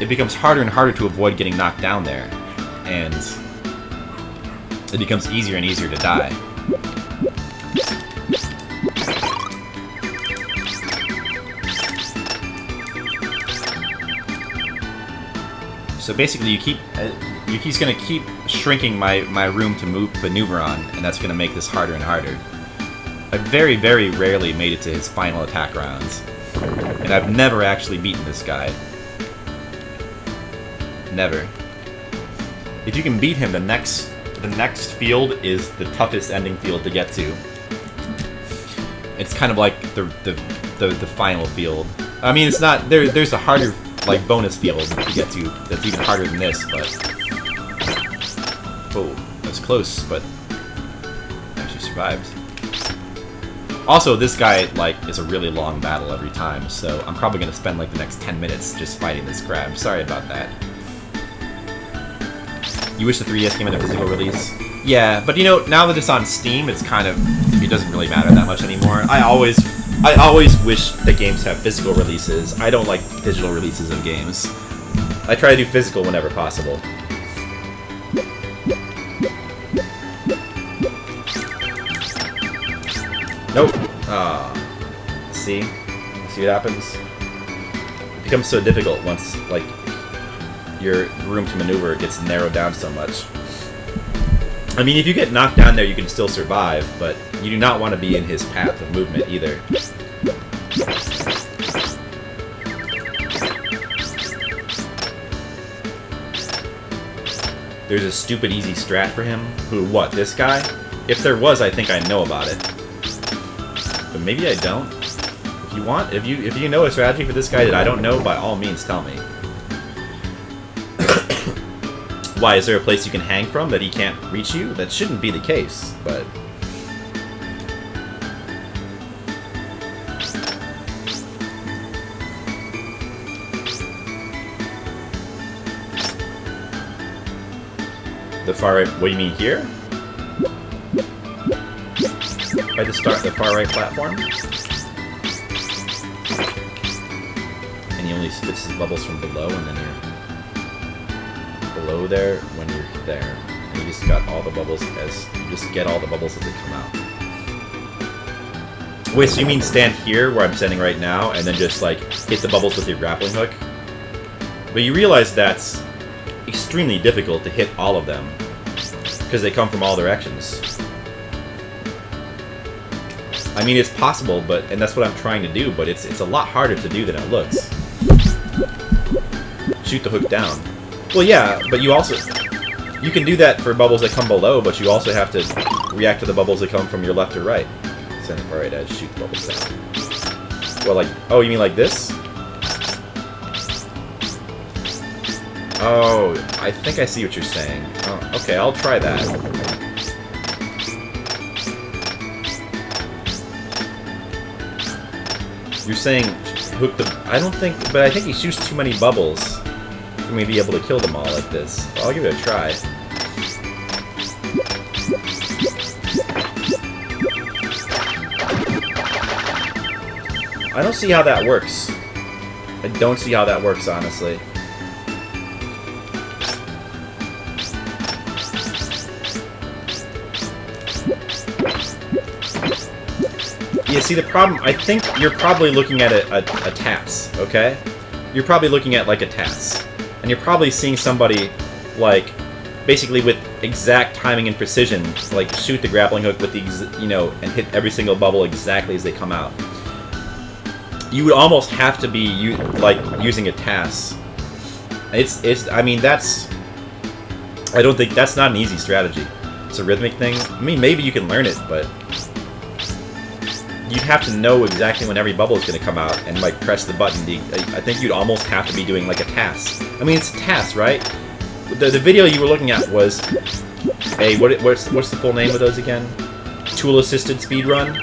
it becomes harder and harder to avoid getting knocked down there, and it becomes easier and easier to die. So basically, he's going to keep shrinking my room to maneuver on, and that's going to make this harder and harder. I very, very rarely made it to his final attack rounds, and I've never actually beaten this guy. Never. If you can beat him, the next field is the toughest ending field to get to. It's kind of like the final field. I mean, it's not there's a harder like bonus field to get to that's even harder than this, but oh, that's close, but actually survived. Also, this guy like is a really long battle every time, so I'm probably gonna spend like the next 10 minutes just fighting this crab. Sorry about that. You wish the 3DS came in a physical release? Yeah, but you know, now that it's on Steam, it's kind of... It doesn't really matter that much anymore. I always wish that games have physical releases. I don't like digital releases of games. I try to do physical whenever possible. Nope. See what happens? It becomes so difficult once, like... your room to maneuver gets narrowed down so much. I mean, if you get knocked down there, you can still survive, but you do not want to be in his path of movement either. There's a stupid easy strat for him. Who, what, this guy? If there was, I think I know about it. But maybe I don't. If you know a strategy for this guy that I don't know, by all means tell me. Why, is there a place you can hang from that he can't reach you? That shouldn't be the case, but... The far right... What do you mean, here? By the far right platform? And he only spits his bubbles from below, and then you're... below there when you're there. And you just got all the bubbles as you just get all the bubbles as they come out. Wait, so you mean stand here where I'm standing right now and then just like hit the bubbles with your grappling hook? But you realize that's extremely difficult to hit all of them because they come from all directions. I mean, it's possible, and that's what I'm trying to do, but it's a lot harder to do than it looks. Shoot the hook down. Well, yeah, but you can do that for bubbles that come below, but you also have to react to the bubbles that come from your left or right. Send it far right edge, shoot the bubbles down. Well, like, oh, you mean like this? Oh, I think I see what you're saying. Oh, okay, I'll try that. You're saying hook the... I don't think... But I think he shoots too many bubbles for me to be able to kill them all like this. Well, I'll give it a try. I don't see how that works. I don't see how that works, honestly. Yeah, see, the problem, I think you're probably looking at a TAS, okay? You're probably looking at, like, a TAS. And you're probably seeing somebody, like, basically with exact timing and precision, like, shoot the grappling hook with the, you know, and hit every single bubble exactly as they come out. You would almost have to be, like, using a TAS. I mean, that's... I don't think... That's not an easy strategy. It's a rhythmic thing. I mean, maybe you can learn it, but... You'd have to know exactly when every bubble is going to come out and, like, press the button. I think you'd almost have to be doing, like, a TAS. I mean, it's a TAS, right? The video you were looking at was a... What's the full name of those again? Tool-assisted speedrun?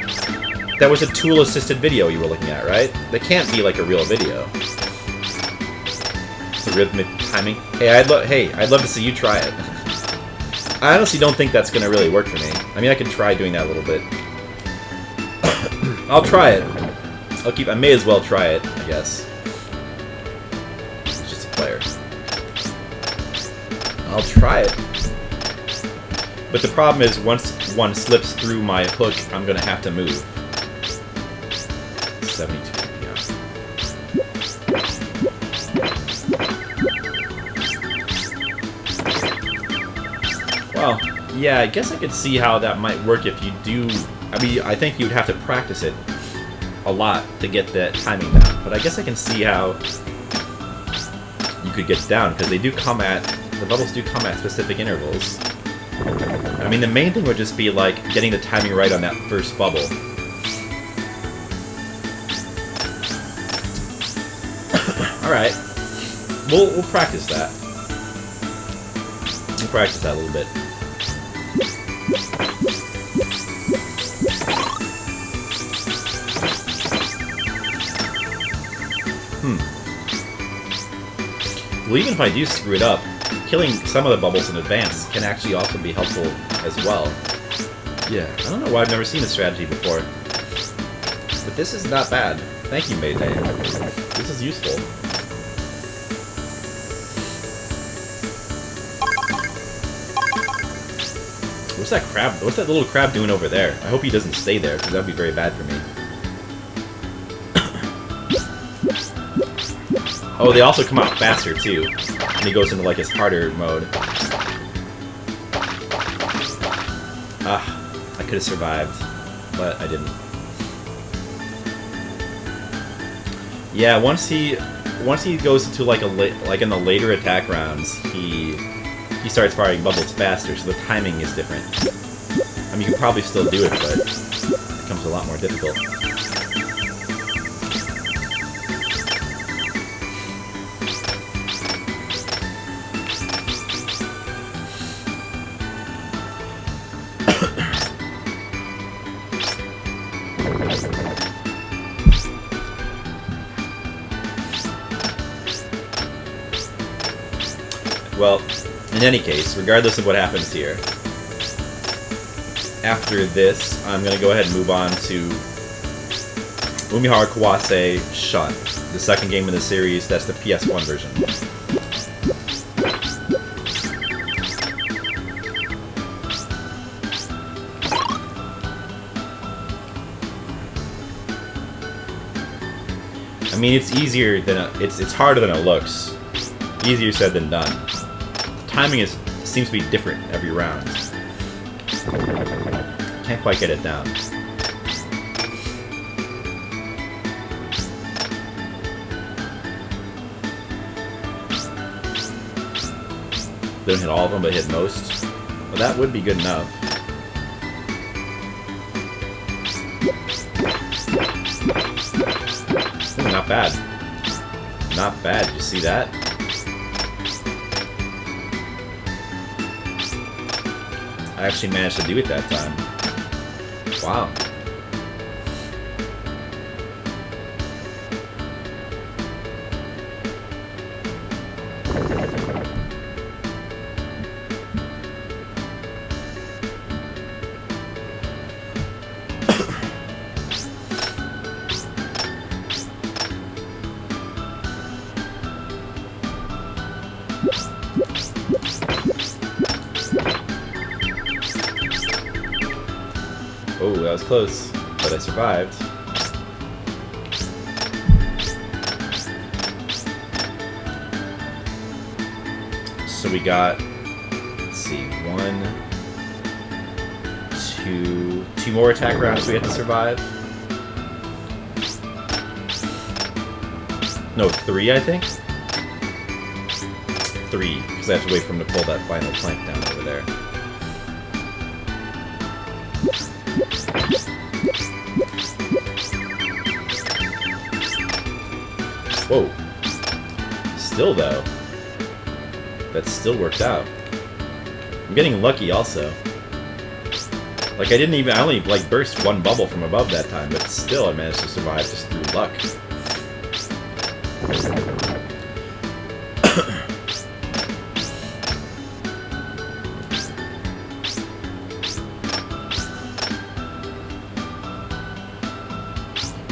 That was a tool-assisted video you were looking at, right? That can't be, like, a real video. It's a rhythmic timing. Hey, I'd love to see you try it. I honestly don't think that's going to really work for me. I mean, I could try doing that a little bit. I'll try it. I may as well try it, I guess. It's just a player. I'll try it. But the problem is, once one slips through my hook, I'm gonna have to move. 72, yeah. Well, yeah, I guess I could see how that might work if you do... I mean, I think you'd have to practice it a lot to get that timing down. But I guess I can see how you could get down, because they do come at... The bubbles do come at specific intervals. I mean, the main thing would just be, like, getting the timing right on that first bubble. Alright. We'll practice that. We'll practice that a little bit. Well, even if I do screw it up, killing some of the bubbles in advance can actually also be helpful as well. Yeah, I don't know why I've never seen this strategy before. But this is not bad. Thank you, Mayday. This is useful. What's that crab? What's that little crab doing over there? I hope he doesn't stay there, because that would be very bad for me. Oh, they also come out faster, too. And he goes into, like, his harder mode. Ah, I could have survived, but I didn't. Yeah, once he goes into, like, in the later attack rounds, he starts firing bubbles faster, so the timing is different. I mean, you can probably still do it, but it becomes a lot more difficult. Well, in any case, regardless of what happens here, after this, I'm going to go ahead and move on to Umihara Kawase Shun, the second game in the series. That's the PS1 version. I mean, it's easier than it's harder than it looks. Easier said than done. Timing seems to be different every round. Can't quite get it down. Don't hit all of them, but hit most. Well, that would be good enough. bad. Not bad. You see that? I actually managed to do it that time. Wow. Oh, that was close, but I survived. So we got, let's see, two more attack rounds we have to survive. No, 3, I think? 3, because I have to wait for him to pull that final plank down over there. Whoa. Still, though. That still worked out. I'm getting lucky, also. Like, I only, like, burst one bubble from above that time, but still I managed to survive just through luck.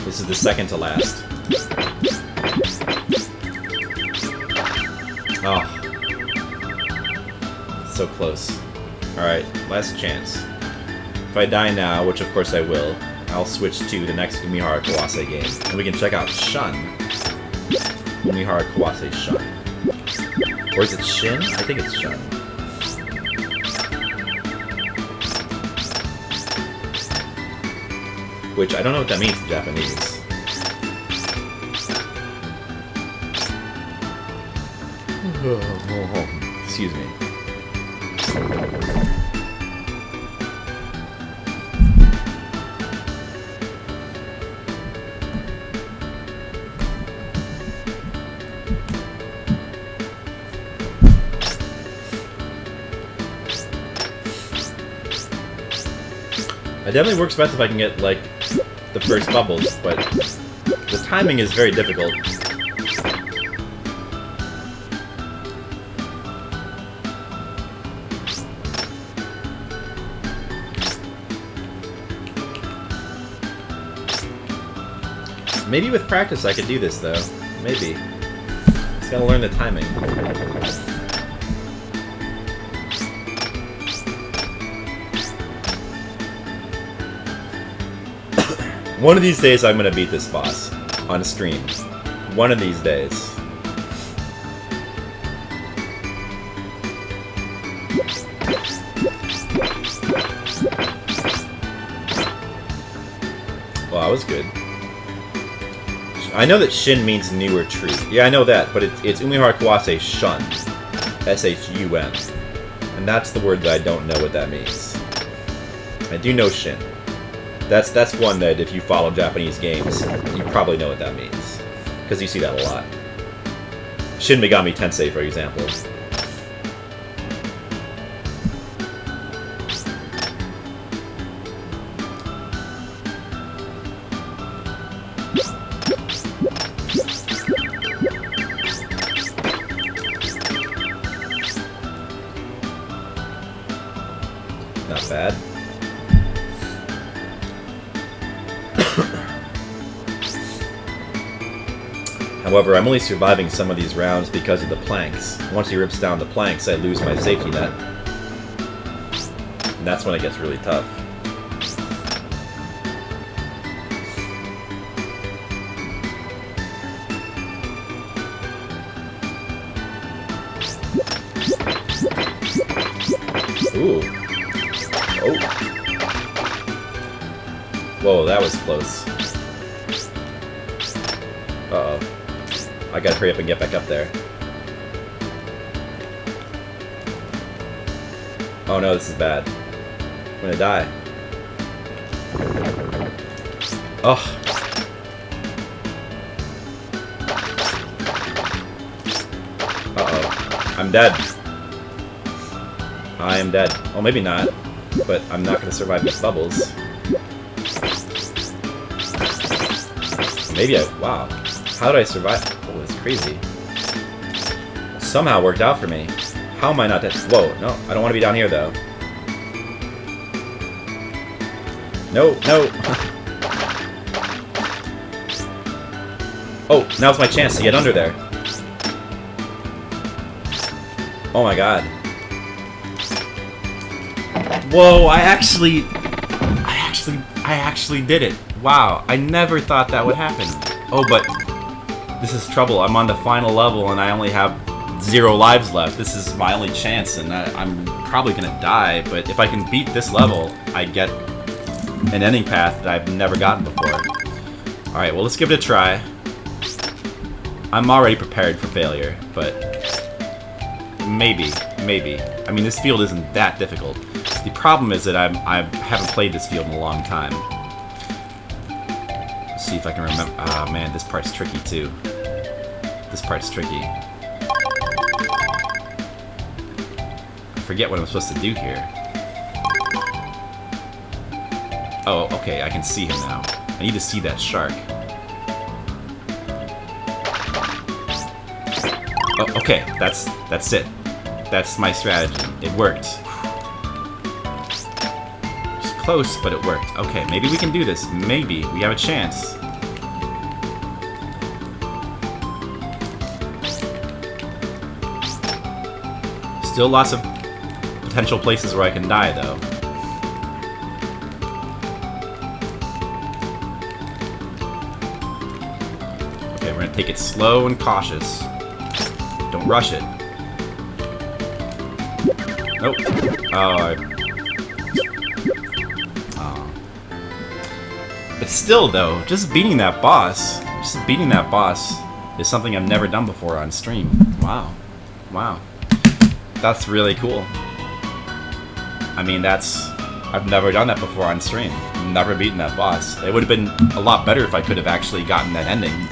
This is the second to last. Oh. So close. Alright, last chance. If I die now, which of course I will, I'll switch to the next Umihara Kawase game, and we can check out Shun. Umihara Kawase Shun. Or is it Shin? I think it's Shun. Which, I don't know what that means in Japanese. Excuse me. It definitely works best if I can get, like, the first bubbles, but the timing is very difficult. Maybe with practice I could do this, though. Maybe. Just gotta learn the timing. One of these days I'm gonna beat this boss on stream. One of these days. Well, that was good. I know that Shin means newer tree. Yeah, I know that, but it's Umihara Kawase Shun. S-H-U-N. And that's the word that I don't know what that means. I do know Shin. That's one that if you follow Japanese games, you probably know what that means. Because you see that a lot. Shin Megami Tensei, for example. Not bad. However, I'm only surviving some of these rounds because of the planks. Once he rips down the planks, I lose my safety net. And that's when it gets really tough. Ooh. Oh. Whoa, that was close. Uh-oh. I gotta hurry up and get back up there. Oh no, this is bad. I'm gonna die. Ugh. I'm dead. I am dead. Well, maybe not, but I'm not going to survive these bubbles. Maybe I... Wow. How did I survive? Oh, it's crazy. Somehow worked out for me. How am I not dead? Whoa, no. I don't want to be down here, though. No, no. Oh, now's my chance to get under there. Oh my god. Whoa, I actually did it. Wow, I never thought that would happen. Oh, but this is trouble. I'm on the final level and I only have 0 lives left. This is my only chance and I'm probably gonna die, but if I can beat this level, I get an ending path that I've never gotten before. Alright, well, let's give it a try. I'm already prepared for failure, but maybe. I mean, this field isn't that difficult. The problem is that I haven't played this field in a long time. Let's see if I can remember. Ah, man, this part's tricky too. This part's tricky. I forget what I'm supposed to do here. Oh, okay, I can see him now. I need to see that shark. Oh, okay, that's it. That's my strategy. It worked. It's close, but it worked. Okay, maybe we can do this. Maybe. We have a chance. Still lots of potential places where I can die, though. Okay, we're gonna take it slow and cautious. Don't rush it. Nope. Oh. But still, though, just beating that boss is something I've never done before on stream. Wow. Wow. That's really cool. I mean, I've never done that before on stream. Never beaten that boss. It would have been a lot better if I could have actually gotten that ending,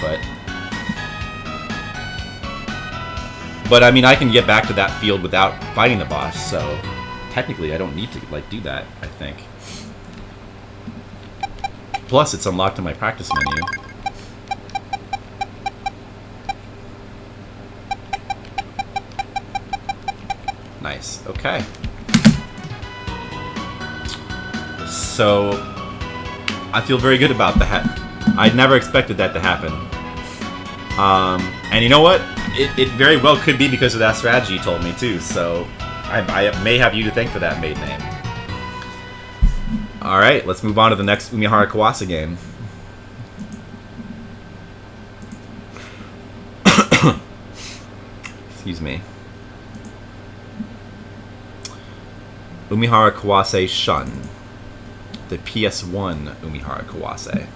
But I mean, I can get back to that field without fighting the boss, so technically I don't need to, like, do that, I think. Plus, it's unlocked in my practice menu. Nice, okay. So, I feel very good about that. I'd never expected that to happen. And you know what? It very well could be because of that strategy you told me too, so I may have you to thank for that, maiden name. Alright, let's move on to the next Umihara Kawase game. Excuse me. Umihara Kawase Shun. The PS1 Umihara Kawase.